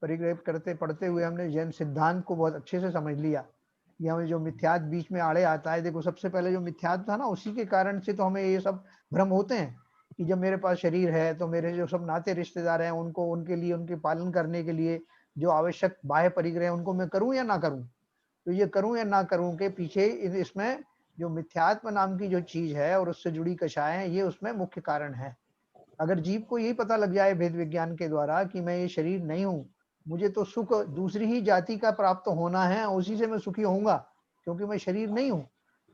परिग्रह पढ़ते हुए हमने जैन सिद्धांत को बहुत अच्छे से समझ लिया। ये हमें जो मिथ्यात्व बीच में आड़े आता है, देखो सबसे पहले जो मिथ्यात्व था ना, उसी के कारण से तो हमें ये सब भ्रम होते हैं कि जब मेरे पास शरीर है तो मेरे जो सब नाते रिश्तेदार हैं, उनको उनके लिए, उनके पालन करने के लिए जो आवश्यक बाह्य परिग्रह है, उनको मैं करूं या ना करूं। तो ये करूं या ना करूं के पीछे इसमें जो मिथ्यात्व नाम की जो चीज है और उससे जुड़ी कषाय है, ये उसमें मुख्य कारण है। अगर जीव को यही पता लग जाए भेद विज्ञान के द्वारा कि मैं ये शरीर नहीं हूँ, मुझे तो सुख दूसरी ही जाति का प्राप्त होना है, उसी से मैं सुखी होऊंगा क्योंकि मैं शरीर नहीं हूँ।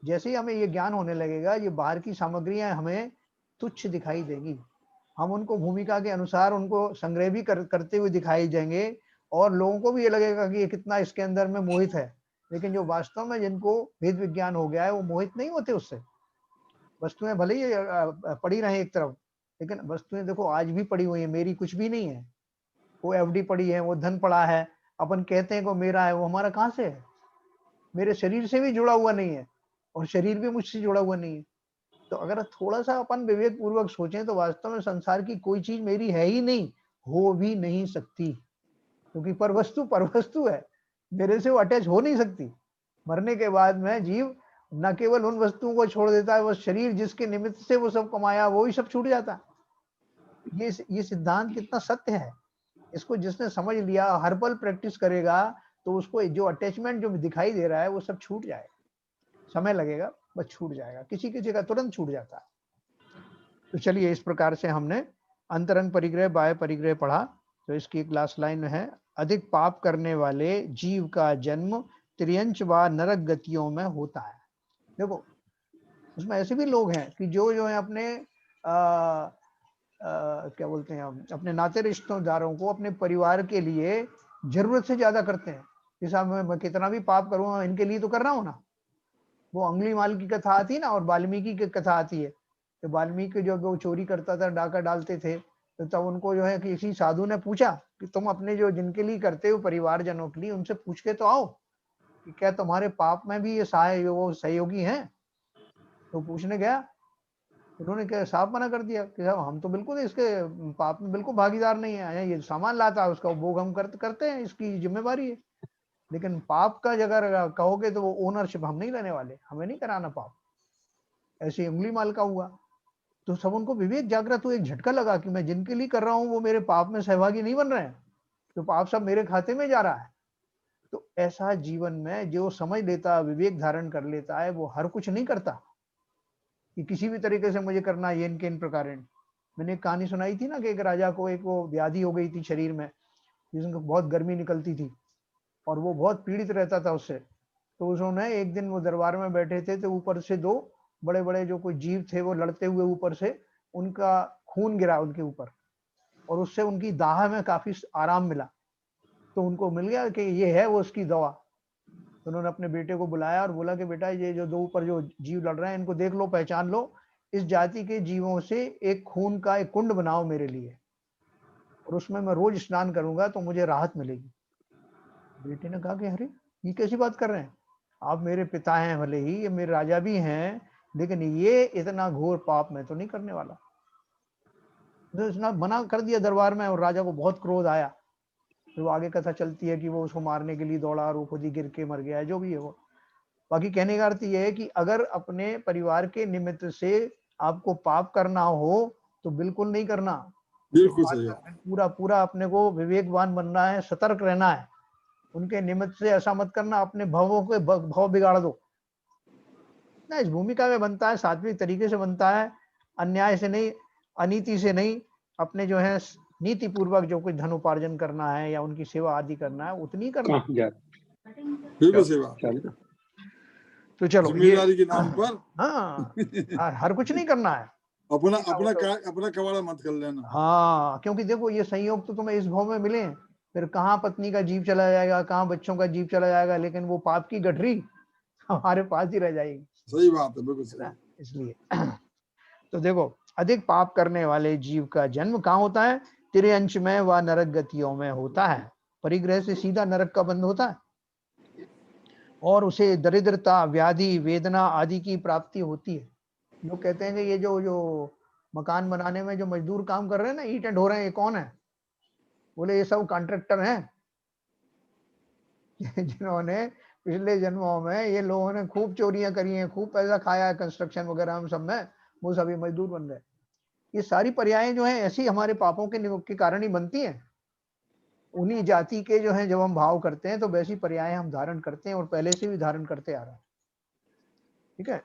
जैसे ही हमें ये ज्ञान होने लगेगा, ये बाहर की सामग्रियां हमें तुच्छ दिखाई देंगी। हम उनको भूमिका के अनुसार उनको संग्रह भी करते हुए दिखाई देंगे और लोगों को भी ये लगेगा कि ये कितना इसके अंदर में मोहित है। लेकिन जो वास्तव में जिनको भेद विज्ञान हो गया है, वो मोहित नहीं होते उससे। वस्तुएं भले ही पड़ी रहे एक तरफ, लेकिन वस्तुएं देखो आज भी पड़ी हुई है, मेरी कुछ भी नहीं है। वो एफडी पड़ी है, वो धन पड़ा है, अपन कहते हैं को मेरा है, वो हमारा कहाँ से है? मेरे शरीर से भी जुड़ा हुआ नहीं है और शरीर भी मुझसे जुड़ा हुआ नहीं है। तो अगर थोड़ा सा अपन विवेक पूर्वक सोचें तो वास्तव में संसार की कोई चीज मेरी है ही नहीं, हो भी नहीं सकती, क्योंकि परवस्तु है, मेरे से वो अटैच हो नहीं सकती। मरने के बाद में जीव न केवल उन वस्तुओं को छोड़ देता है, वो शरीर जिसके निमित्त से वो सब कमाया वो ही सब छूट जाता है। ये सिद्धांत कितना सत्य है, इसको जिसने समझ लिया, हर पल प्रैक्टिस करेगा, तो उसको जो अटैचमेंट जो दिखाई दे रहा है वो सब छूट जाएगा। समय लगेगा, बस छूट जाएगा, किसी किसी का तुरंत छूट जाता है। तो चलिए, इस प्रकार से हमने अंतरंग परिग्रह, बाह्य परिग्रह पढ़ा। तो इसकी एक लास्ट लाइन है, अधिक पाप करने वाले जीव का जन्म त्रियंच व नरक गतियों में होता है। देखो उसमें ऐसे भी लोग हैं कि जो है अपने क्या बोलते हैं हम, अपने नाते रिश्तेदारों को अपने परिवार के लिए जरूरत से ज्यादा करते हैं। जैसा मैं कितना भी पाप करूँ इनके लिए तो कर रहा हूँ ना। वो अंगुली माल की कथा आती है ना, और वाल्मीकि की कथा आती है, तो वाल्मीकि जो वो चोरी करता था, डाका डालते थे, तो तब उनको जो है किसी साधु ने पूछा कि तुम अपने जो जिनके लिए करते हो परिवारजनों के लिए, उनसे पूछ के तो आओ कि क्या तुम्हारे पाप में भी ये वो सहयोगी हैं। तो पूछने गया, उन्होंने क्या साफ मना कर दिया कि साहब हम तो बिल्कुल इसके पाप में बिल्कुल भागीदार नहीं है, ये सामान लाता है उसका उपभोग हम करते हैं, इसकी जिम्मेवारी है। लेकिन पाप का अगर कहोगे तो वो ओनरशिप हम नहीं लेने वाले, हमें नहीं कराना पाप। ऐसे उंगली माल का हुआ। तो सब उनको विवेक जागृत हुआ, एक झटका लगा कि मैं जिनके लिए कर रहा हूं वो मेरे पाप में सहभागी नहीं बन रहे हैं, तो पाप सब मेरे खाते में जा रहा है। तो ऐसा जीवन में जो समझ लेता, विवेक धारण कर लेता है, वो हर कुछ नहीं करता कि किसी भी तरीके से मुझे करना है, ये इनके इन प्रकार। मैंने एक कहानी सुनाई थी ना कि एक राजा को एक वो व्याधि हो गई थी शरीर में, जिसको बहुत गर्मी निकलती थी और वो बहुत पीड़ित रहता था उससे। तो उन्होंने एक दिन वो दरबार में बैठे थे, तो ऊपर से दो बड़े बड़े जो कोई जीव थे वो लड़ते हुए ऊपर से उनका खून गिरा उनके ऊपर, और उससे उनकी दाह में काफी आराम मिला। तो उनको मिल गया कि ये है वो उसकी दवा। तो उन्होंने अपने बेटे को बुलाया और बोला कि बेटा ये जो दो ऊपर जो जीव लड़ रहे हैं इनको देख लो, पहचान लो, इस जाति के जीवों से एक खून का एक कुंड बनाओ मेरे लिए, और उसमें मैं रोज स्नान करूंगा तो मुझे राहत मिलेगी। बेटे ने कहा कि अरे ये कैसी बात कर रहे हैं, आप मेरे पिता हैं, भले ही ये मेरे राजा भी हैं, लेकिन ये इतना घोर पाप मैं तो नहीं करने वाला। तो इसने मना कर दिया दरबार में, और राजा को बहुत क्रोध आया। तो आगे कथा चलती है कि वो उसको मारने के लिए दौड़ा और वो खुद ही गिर के मर गया है, जो भी है वो। बाकी कहने का अर्थ ये है कि अगर अपने परिवार के निमित्त से आपको पाप करना हो तो बिल्कुल नहीं करना, बिल्कुल सही। पूरा पूरा अपने को विवेकवान बनना है, सतर्क रहना है। उनके निमित्त से ऐसा मत करना अपने भवों के भाव बिगाड़ दो ना। इस भूमिका में बनता है, सात्विक तरीके से बनता है, अन्याय से नहीं, अनीति से नहीं, अपने जो है नीति पूर्वक जो कुछ धन उपार्जन करना है या उनकी सेवा आदि करना है उतनी करना। बिल्कुल सही बात। तो चलो जिम्मेदारी के नाम पर हाँ हर कुछ नहीं करना है, अपना कबाड़ा मत कर लेना। हाँ, क्योंकि देखो ये संयोग तो तुम्हें इस भाव में मिले, फिर कहाँ पत्नी का जीव चला जाएगा, कहाँ बच्चों का जीव चला जाएगा, लेकिन वो पाप की गठरी हमारे पास ही रह जाएगी। सही बात है, बिल्कुल सही। इसलिए तो देखो, अधिक पाप करने वाले जीव का जन्म कहाँ होता है? तिर्यंश में व नरक गतियों में होता है। परिग्रह से सीधा नरक का बंध होता है और उसे दरिद्रता, व्याधि, वेदना आदि की प्राप्ति होती है। लोग कहते हैं कि ये जो मकान बनाने में जो मजदूर काम कर रहे हैं ना, ईंटें ढो रहे हैं, ये कौन है? बोले ये सब कॉन्ट्रैक्टर हैं जिन्होंने पिछले जन्मों में ये लोगों ने खूब चोरियां करी हैं, खूब पैसा खाया है कंस्ट्रक्शन वगैरह में सब में, वो सभी मजदूर बन गए। ये सारी पर्यायें जो है ऐसी हमारे पापों के कारण ही बनती हैं। उन्हीं जाति के जो है जब हम भाव करते हैं तो वैसी पर्यायें हम धारण करते हैं और पहले से भी धारण करते आ रहे हैं। ठीक है,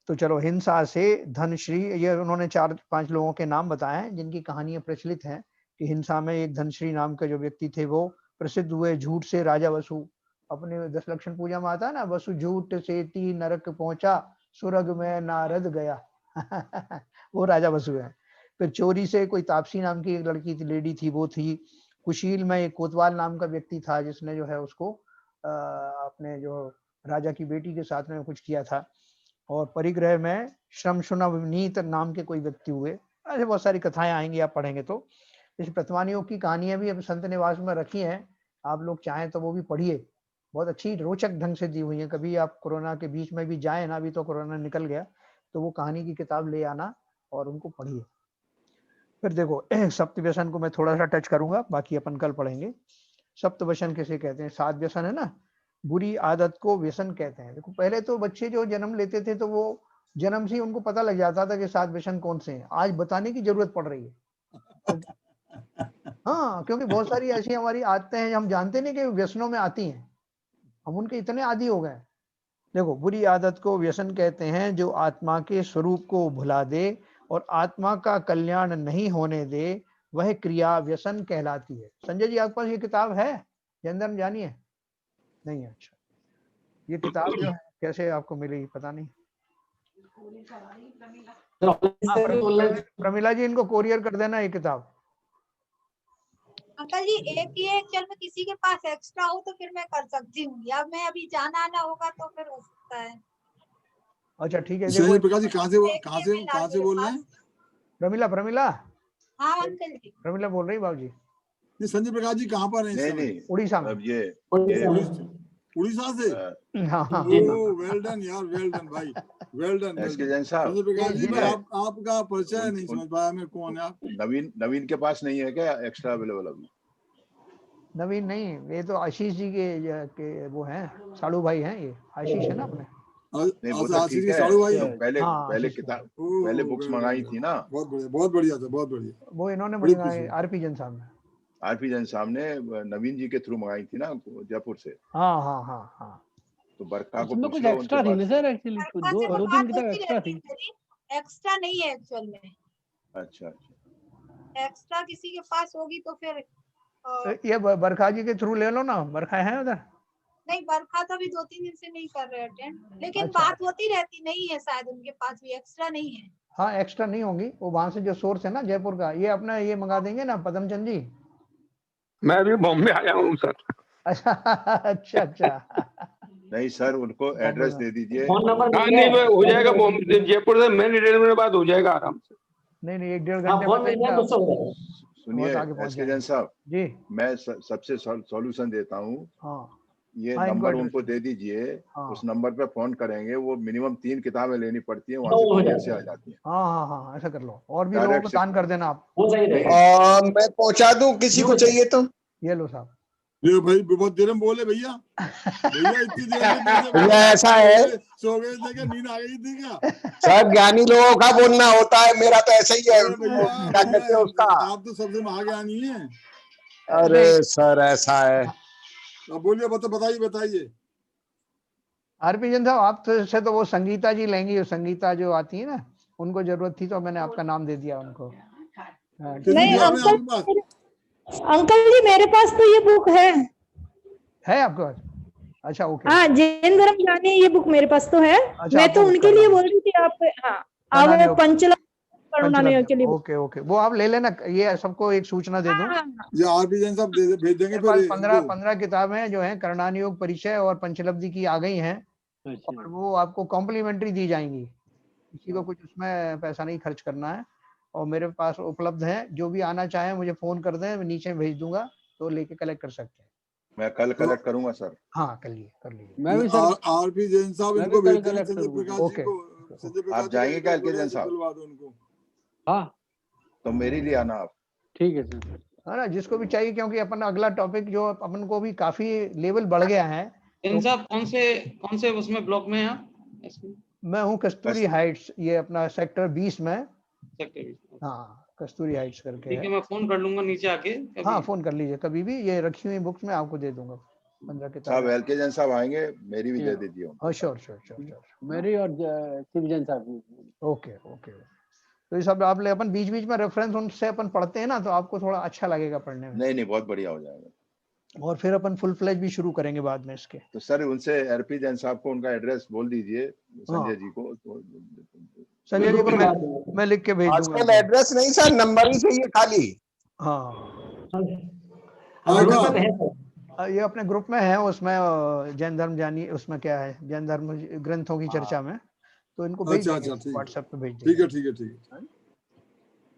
तो चलो, हिंसा से धनश्री, ये उन्होंने 4-5 लोगों के नाम बताए हैं जिनकी कहानियां प्रचलित हैं कि हिंसा में एक धनश्री नाम के जो व्यक्ति थे वो प्रसिद्ध हुए। झूठ से राजा वसु, अपने 10 लक्षण पूजा में आता है ना, वसु झूठ से 3 नरक पहुंचा, स्वर्ग में नारद गया वो राजा वसु है। फिर चोरी से कोई तापसी नाम की एक लड़की थी, लेडी थी, वो थी। कुशील में एक कोतवाल नाम का व्यक्ति था जिसने जो है उसको अपने जो राजा की बेटी के साथ में कुछ किया था। और परिग्रह में श्रमशुनवनीत नाम के कोई व्यक्ति हुए। ऐसे बहुत सारी कथाएं आएंगी, आप पढ़ेंगे तो। इस प्रतिमानियों की कहानियां भी अब संत निवास में रखी हैं, आप लोग चाहें तो वो भी पढ़िए, बहुत अच्छी रोचक ढंग से दी हुई है। कभी आप कोरोना के बीच में भी जाए ना, अभी तो कोरोना निकल गया, तो वो कहानी की किताब ले आना और उनको पढ़िए। फिर देखो, सप्त व्यसन को मैं थोड़ा सा टच करूंगा, बाकी अपन कल पढ़ेंगे। सप्त व्यसन किसे कहते हैं? 7 व्यसन है ना, बुरी आदत को व्यसन कहते हैं। देखो, पहले तो बच्चे जो जन्म लेते थे तो वो जन्म से उनको पता लग जाता था कि 7 व्यसन कौन से हैं। आज बताने की जरूरत पड़ रही है हाँ, क्योंकि बहुत सारी ऐसी हमारी आदतें हैं हम जानते नहीं कि व्यसनों में आती हैं, हम उनके इतने आदी हो गए। देखो, बुरी आदत को व्यसन कहते हैं जो आत्मा के स्वरूप को भुला दे और आत्मा का कल्याण नहीं होने दे, वह क्रिया व्यसन कहलाती है। संजय जी, आपके पास ये किताब है? जनधन जानिए नहीं? अच्छा, ये किताब जो है कैसे आपको मिली पता नहीं। प्रमिला जी, इनको कोरियर कर देना ये किताब। अंकल जी, एक ही है, चल मैं किसी के पास एक्स्ट्रा हो तो फिर मैं कर सकती हूँ, या मैं अभी जाना आना होगा तो फिर हो सकता है। अच्छा ठीक है। संजय प्रकाश जी कहाँ से बोल रहे हैं? प्रमिला हाँ अंकल जी, प्रमिला बोल रही बाबूजी। नहीं, संजय प्रकाश जी कहाँ पर हैं? नहीं उड़ीसा में। अब ये उड़ीसा से। हाँ वेल डन यार, वेल डन भाई, वेल डन। संजय प्रकाश जी, मैं आपका परिचय नहीं समझ पाया मैं, कौन है आप? नवीन के पास नहीं है क्या एक्स्ट्रा अवेलेबल अभी? नवीन नहीं, ये तो आशीष जी के वो हैं, साड़ू भाई हैं, ये आशीष है ना अपने। नहीं वो तो ठीक है, तो पहले किताब पहले बुक्स मंगाई थी ना। बहुत बढ़िया था, बहुत बढ़िया। वो इन्होंने मंगाई आरपी जैन साहब ने नवीन जी के थ्रू मंगाई थी ना जयपुर से। हाँ तो बरखा को कुछ एक्स्ट्रा थी ना सर, एक्चुअली दो तीन किताब एक्स्ट्रा थी। एक्स्ट्रा नहीं है एक्चुअल में। अच्छा एक्स्ट्रा किसी के पास होगी तो फिर ये बरखा जी के थ्रू ले लो ना। बरखा है उधर? नहीं, बरखा तो अभी 2-3 दिन से नहीं कर रहे अटेंड, लेकिन बात होती रहती। नहीं है शायद उनके पास भी, एक्स्ट्रा नहीं है। हाँ एक्स्ट्रा नहीं होंगी, वो वहां से जो सोर्स है ना जयपुर का, ये अपना ये मंगा देंगे ना पदमचंद जी। मैं भी बॉम्बे आया हूँ सर। अच्छा नहीं सर, उनको एड्रेस दे दीजिए। नहीं हो जाएगा, जयपुर से मेन रिटेल में बात हो जाएगा आराम से। नहीं 1-1.5 घंटे। सुनिए एसके जैन साहब जी, मैं सबसे सॉल्यूशन देता हूँ। ये हाँ, नंबर उनको दे दीजिए। उस नंबर पे फोन करेंगे, वो मिनिमम 3 किताबें लेनी पड़ती है, वहाँ से कुरियर से आ जाती है। हाँ ऐसा कर लो, और भी लोगों को दान कर देना आप। मैं पहुंचा दूं किसी को चाहिए तो। ये लो साहब। ये भाई बहुत देर में बोले भैया इतनी देर भैया ऐसा है, सो गए थे क्या, नींद आ गई थी क्या? सब ज्ञानी लोगों का बोलना होता है, मेरा तो ऐसा ही है। क्या कहते हैं उसका? आप तो सबसे महाज्ञानी है। अरे सर ऐसा है। अब बोलिए, बताइए। आरपी जैन साहब आप से तो वो संगीता जी लेंगी, संगीता जो आती है ना, उनको जरूरत थी तो मैंने आपका नाम दे दिया उनको। नहीं अंकल जी मेरे पास तो ये बुक है आपके पास? अच्छा ओके। हाँ, जैन धर्म ज्ञानी ये बुक मेरे पास तो है। अच्छा, मैं तो उनके लिए बोल रही थी आप। हाँ पंचलव के लिए। ओके वो आप ले लेना, ये सबको एक सूचना दे दूं। ये आरपी जैन साहब भेज देंगे। 15 किताबें जो हैं करणानियोग परिचय और पंचलब्धि की आ गई हैं, और वो आपको कॉम्प्लीमेंट्री दी जाएंगी। किसी को कुछ उसमें पैसा नहीं खर्च करना है, और मेरे पास उपलब्ध है। जो भी आना चाहे मुझे फोन कर दें, मैं नीचे भेज दूंगा, तो लेके कलेक्ट कर सकते हैं। मैं कल कलेक्ट करूंगा सर। हाँ कर लीजिए। मैं भी सर आरपी जैन साहब इनको भेज देंगे, संजय प्रकाश जी को। आप जाएंगे क्या एलके जैन साहब? हाँ तो मेरे लिए आना आप। ठीक है सर। है ना, जिसको भी चाहिए, क्योंकि अपन अगला टॉपिक जो अपन को भी काफी लेवल बढ़ गया है। जैन साहब कौन से उसमें ब्लॉक में है? मैं हूँ कस्तूरी हाइट्स, ये अपना सेक्टर 20 में। सेक्टर 20। हाँ कस्तूरी हाइट्स करके। ठीक है, मैं फोन कर लूंगा नीचे आके। हाँ फोन कर लीजिए कभी भी, ये रखी हुई बुक्स में आपको दे दूंगा 15 किताब। एलके जैन साहब आएंगे, मेरी भी दे दीजिए। हाँ श्योर मेरी और शिव जैन साहब। ओके तो ये सब आप ले, अपन बीच में रेफरेंस उनसे अपन पढ़ते हैं ना, तो आपको थोड़ा अच्छा लगेगा पढ़ने में। नहीं बहुत बढ़िया हो जाएगा। और फिर अपन फुल फ्लेज भी शुरू करेंगे बाद में इसके। तो सर उनसे आरपी जैन साहब को उनका एड्रेस बोल दीजिए, संजय जी को। संजय जी को मैं लिख के भेज दूंगा। आजकल एड्रेस नहीं सर, नंबर ही चाहिए खाली। ये अपने ग्रुप में है, उसमें जैन धर्म जानिए, उसमें क्या है, जैन धर्म ग्रंथों की चर्चा में, तो इनको भेज देंगे, व्हाट्सएप पे भेज देंगे। ठीक है।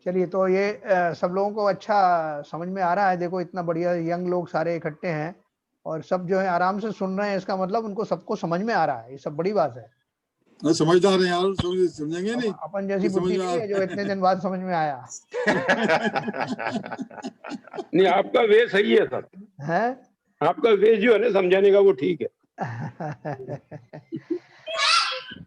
चलिए, तो ये सब लोगों को अच्छा समझ में आ रहा है। देखो इतना बढ़िया यंग लोग सारे इकट्ठे हैं, और सब जो है आराम से सुन रहे हैं, इसका मतलब उनको सबको समझ में आ रहा है। ये सब बड़ी बात है। समझदार हैं यार, समझेंगे नहीं। अपन जैसी बुद्धि नहीं है जो इतने दिन बाद समझ में आया। नहीं, आपका वे सही है सर। है आपका वे जो है ना समझाने का, वो ठीक है।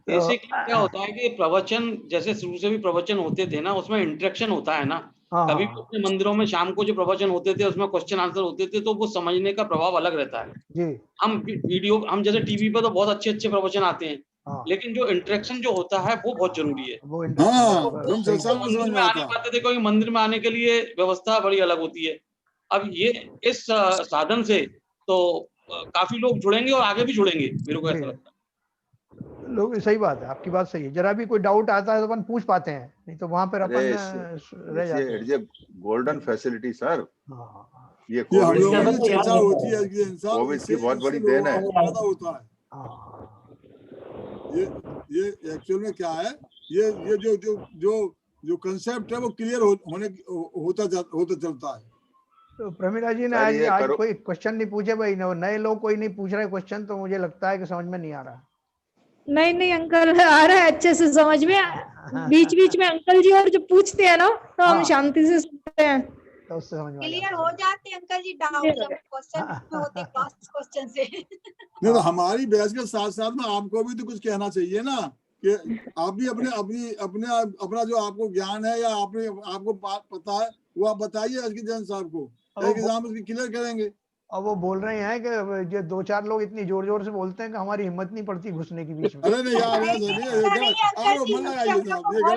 ऐसे क्या होता है कि प्रवचन, जैसे शुरू से भी प्रवचन होते थे ना, उसमें इंटरेक्शन होता है ना। कभी भी अपने मंदिरों में शाम को जो प्रवचन होते थे, उसमें क्वेश्चन आंसर होते थे, तो वो समझने का प्रभाव अलग रहता है जी। हम जैसे टीवी पर तो बहुत अच्छे प्रवचन आते हैं, लेकिन जो इंटरेक्शन जो होता है वो बहुत जरूरी है। मंदिर में आ नहीं पाते थे, क्योंकि मंदिर में आने के लिए व्यवस्था बड़ी अलग होती है। अब ये इस साधन से तो काफी लोग जुड़ेंगे, और आगे भी जुड़ेंगे, मेरे को ऐसा लगता है। लोग, सही बात है, आपकी बात सही है। जरा भी कोई डाउट आता है तो अपन पूछ पाते हैं, नहीं तो वहां पर अपन रह जाते हैं। ये गोल्डन फैसिलिटी सर, ये चर्चा होती है, कोविड की बहुत बड़ी देन है। ये एक्चुअल में क्या है, ये जो कंसेप्ट है वो क्लियर होता चलता है। तो प्रमिला जी ने आज कोई क्वेश्चन नहीं पूछे भाई, नए लोग कोई नहीं पूछ रहे क्वेश्चन, तो मुझे लगता है कि समझ में नहीं आ रहा। नहीं अंकल आ रहा है अच्छे से समझ में। बीच बीच में अंकल जी और जो पूछते हैं ना तो हम शांति से सुनते हैं, तो उससे समझ में क्लियर हो जाते हैं अंकल जी डाउट जब क्वेश्चन होते क्लास क्वेश्चन से। नहीं तो हमारी बहस के साथ साथ में आपको भी तो कुछ कहना चाहिए ना, कि आप भी अपना जो आपको ज्ञान है या आपको पता है वो आप बताइए एसके जैन साहब को, एग्जाम उसकी क्लियर करेंगे। अब वो बोल रहे हैं कि जो 2-4 लोग इतनी जोर जोर से बोलते हैं कि हमारी हिम्मत नहीं पड़ती घुसने की बीच में। अरे नहीं यार, गलत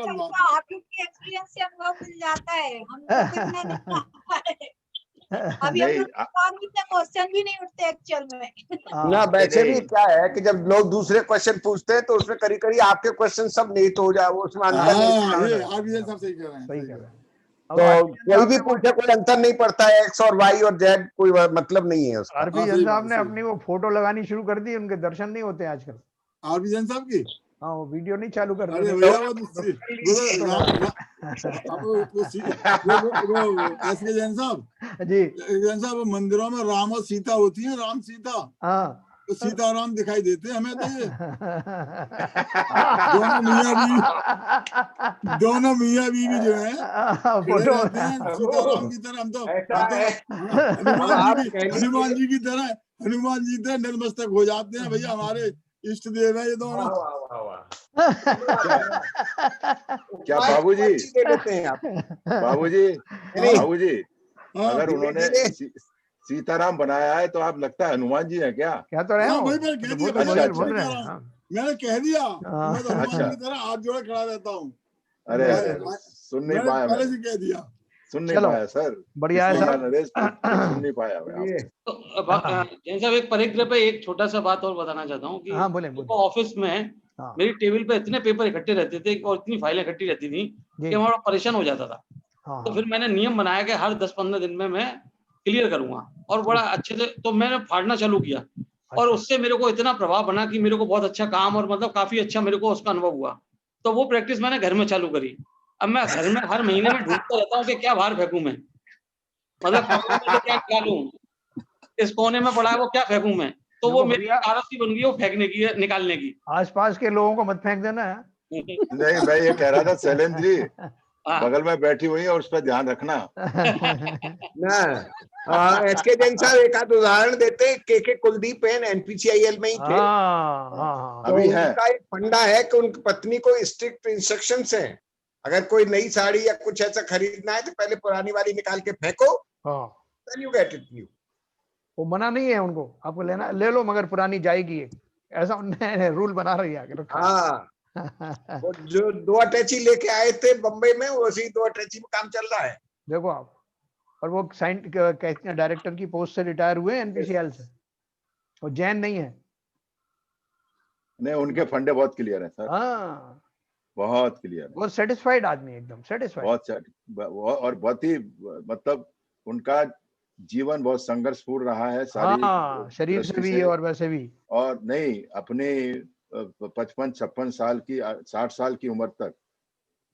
बात। आपके एक्सपीरियंस से अनुभव मिल जाता है, हम अभी क्वेश्चन भी नहीं उठते एक्चुअल में ना। वैसे भी क्या है कि जब लोग दूसरे क्वेश्चन पूछते हैं तो उसमें करीब करीब आपके क्वेश्चन सब नहीं तो हो जाए, वो उसमें अंतर नहीं। तो कोई भी पूछे कोई अंतर नहीं पड़ता है, एक्स और वाई और जेड कोई मतलब नहीं है उसका। आरपी जैन साहब ने अपनी वो फोटो लगानी शुरू कर दी, उनके दर्शन नहीं होते आजकल। आरपी जैन साहब की हाँ, वो वीडियो नहीं चालू कर रहे। एसके जैन साहब जी, जैन साहब मंदिरों में राम और सीता होती है, राम सीता, हाँ तो सीताराम दिखाई देते हैं हमें। तो ये दोनों मियाँ बीवी जो है सीताराम की तरह, हम तो हनुमान जी की तरह नतमस्तक हो जाते हैं। भैया हमारे इष्ट देव है ये दोनों। क्या बाबूजी अगर उन्होंने सीताराम बनाया है तो आप लगता है हनुमान जी है क्या? क्या तो रहे हो? मैंने कह दिया, मैं तो हनुमान की तरह हाथ जोड़े खड़ा रहता हूँ। अरे सुन नहीं पाया, पहले से कह दिया, सुन नहीं पाया सर, बढ़िया है सर, सुन नहीं पाया। जैन साहब एक परिग्रह पे एक छोटा सा बात और बताना चाहता हूँ कि ऑफिस में मेरी टेबल पे इतने पेपर इकट्ठे रहते थे और इतनी फाइलें इकट्ठी रहती थी कि मैं बड़ा परेशान हो जाता था। तो फिर मैंने नियम बनाया कि हर 10-15 दिन में मैं क्लियर करूंगा, और बड़ा अच्छे से तो मैंने फाड़ना चालू किया, और उससे मेरे को इतना प्रभाव बना कि मेरे को बहुत अच्छा काम और मतलब काफी अच्छा मेरे को उसका अनुभव हुआ। तो वो प्रैक्टिस मैंने घर में चालू करी। अब मैं घर में हर महीने में ढूंढता रहता हूँ कि क्या बाहर फेंकूं मैं, मतलब क्या लूं, इस कोने में पड़ा है वो क्या फेंकूं मैं। तो वो मेरी आदत सी बन गई वो फेंकने की, निकालने की। आसपास के लोगों को मत फेंक देना है। नहीं, मैं ये कह रहा था शैलेंद्र जी बगल में बैठी हुई है और उस पर ध्यान रखना ना। एसके जैन साहब एक आध उदाहरण देते हैं। के कुलदीप है, एनपीसीआईएल में ही थे। अभी है। उनका एक फंडा है कि उनकी पत्नी को स्ट्रिक्ट इंस्ट्रक्शंस हैं, अगर कोई नई साड़ी या कुछ ऐसा खरीदना है तो पहले पुरानी वाली निकाल के फेंको, then you get it new। वो मना नहीं है उनको, आपको लेना ले लो मगर पुरानी जाएगी, ऐसा उन्होंने रूल बना रही है। हाँ, वो जो 2 अटैची लेके आए थे बम्बई में, वैसे 2 अटैची में काम चल रहा है। देखो आप, और वो डायरेक्टर की पोस्ट से रिटायर हुए एनपीसीएल से, और जैन नहीं है। नहीं, उनके फंडे बहुत क्लियर है सर। हाँ, बहुत क्लियर, बहुत सेटिस्फाइड आदमी, एकदम सेटिस्फाइड, और बहुत ही मतलब उनका जीवन बहुत संघर्षपूर्ण रहा है, शरीर से भी और वैसे भी। और नहीं, अपने 55-56 साल की 60 साल की उम्र तक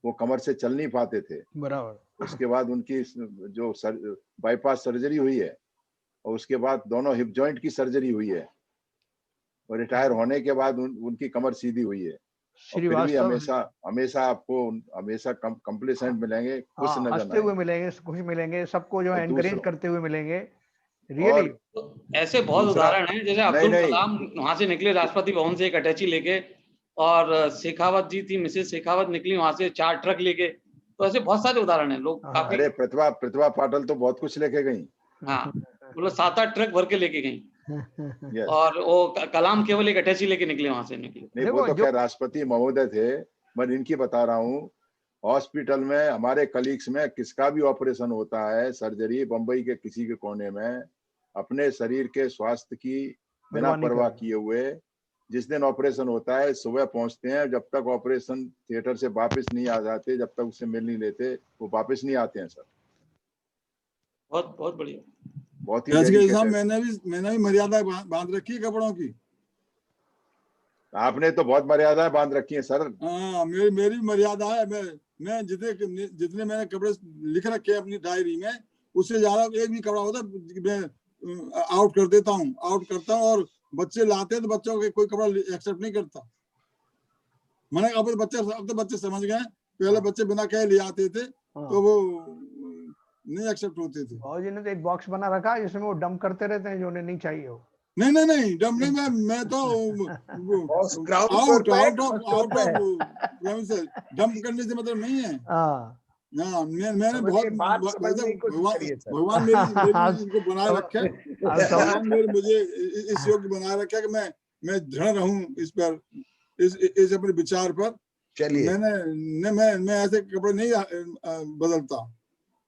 वो कमर से चल नहीं पाते थे। बराबर। उसके बाद उनकी जो बाईपास सर्जरी हुई है, और उसके बाद दोनों हिप जॉइंट की सर्जरी हुई है, और रिटायर होने के बाद उनकी कमर सीधी हुई है। फिर भी हमेशा आपको हमेशा कंप्लीसेंट मिलेंगे, खुश नजर हंसते हुए मिलेंगे, खुश मिलेंगे, सबको जो एनकरेज करते हुए मिलेंगे। रियली ऐसे बहुत उदाहरण हैं, जैसे अब्दुल कलाम वहां से निकले राष्ट्रपति भवन से एक अटैची लेके, और शेखावत जी थी, मिसेस शेखावत निकली वहां से 4 ट्रक लेके। तो ऐसे बहुत सारे उदाहरण हैं लोग। अरे प्रतिभा पाटिल तो बहुत कुछ लेके गई। हाँ, मतलब 7-8 ट्रक भर के लेके गई। और वो कलाम केवल एक अटैची लेके निकले वहां से। नहीं, वो तो क्या राष्ट्रपति महोदय थे, मैं इनकी बता रहा हूँ। हॉस्पिटल में हमारे कलीग्स में किसका भी ऑपरेशन होता है, सर्जरी, बंबई के किसी के कोने में, अपने शरीर के स्वास्थ्य की बिना परवाह किए हुए जिस दिन ऑपरेशन होता है सुबह पहुंचते हैं, जब तक ऑपरेशन थिएटर से वापस नहीं आ जाते, जब तक उससे मिल नहीं लेते, वो वापस नहीं आते हैं सर। बहुत बहुत बढ़िया, बहुत ही। मैंने भी मर्यादा बांध रखी है कपड़ों की। आपने तो बहुत मर्यादा बांध रखी है सर। हाँ, मेरी मर्यादा है। मैं जितने मैंने कपड़े लिख रखे हैं अपनी डायरी में, उससे ज्यादा एक भी कपड़ा होता मैं आउट कर देता हूँ, आउट करता हूँ। और बच्चे लाते हैं तो बच्चों के कोई कपड़ा एक्सेप्ट नहीं करता। मैंने अब तो बच्चे समझ गए। पहले बच्चे बिना कहे ले आते थे तो वो नहीं एक्सेप्ट होते थे। और जिन्होंने तो एक बॉक्स बना रखा है जिसमें वो डंप करते रहते हैं जो उन्हें नहीं चाहिए हो। नहीं डम नहीं, मैं तो आउट ऑफ डंप करने से मतलब नहीं है। मैंने बहुत भगवान मेरी इनको बनाए रखा है, भगवान मुझे इस योग्य बनाए रखा है कि मैं दृढ़ रहूं इस पर, इस अपने विचार पर। चलिए, मैं ऐसे कपड़े नहीं बदलता,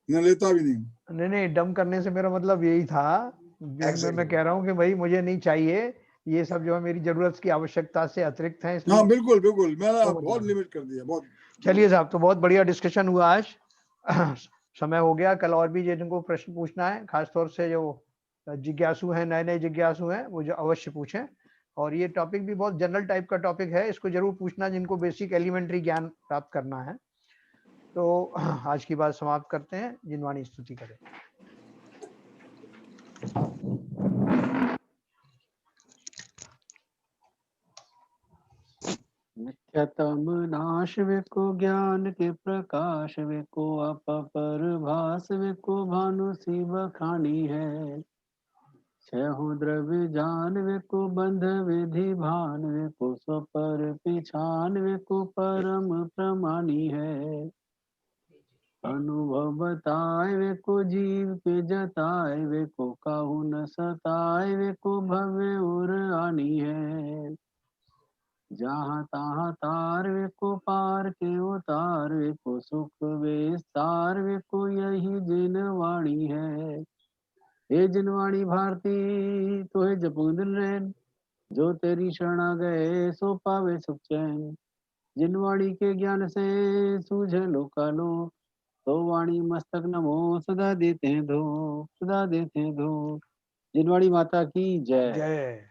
न लेता भी नहीं। नहीं डंप करने से मेरा मतलब यही था। मैं कह रहा हूँ कि भाई मुझे नहीं चाहिए ये सब, जो है मेरी जरूरत की आवश्यकता से अतिरिक्त है। हाँ बिल्कुल मैंने बहुत लिमिट कर दिया, बहुत। चलिए साहब, तो बहुत बढ़िया डिस्कशन हुआ आज। समय हो गया। कल और भी जिनको प्रश्न पूछना है, खासतौर से जो जिज्ञासु हैं, नए जिज्ञासु हैं, वो जो अवश्य पूछें। और ये टॉपिक भी बहुत जनरल टाइप का टॉपिक है, इसको जरूर पूछना जिनको बेसिक एलिमेंट्री ज्ञान प्राप्त करना है। तो आज की बात समाप्त करते हैं। जिनवाणी स्तुति करें। नित्यतम नाश विको ज्ञान के प्रकाश विको अपर भास विको भानु सी बखानी है। छहु द्रव्य जान विको बंध विधि भान विको स्वपर पिछान विको परम प्रमाणी है। अनुभव बताए वे को जीव के जताए वे को काहू न सताए वे को भव्य उर आनी है। जहाँ तहाँ तार वे को पार के उतार वे को सुख विस्तार वे को यही जिनवाणी है। हे जिनवाणी भारती तो हे जपुदिल रैन, जो तेरी शरण आ गए सो पावे सुख चैन। जिनवाणी के ज्ञान से सूझे लोकालो, तो वाणी मस्तक नमो सदा देते हैं धो, सदा देते हैं धो। जिनवाणी माता की जय।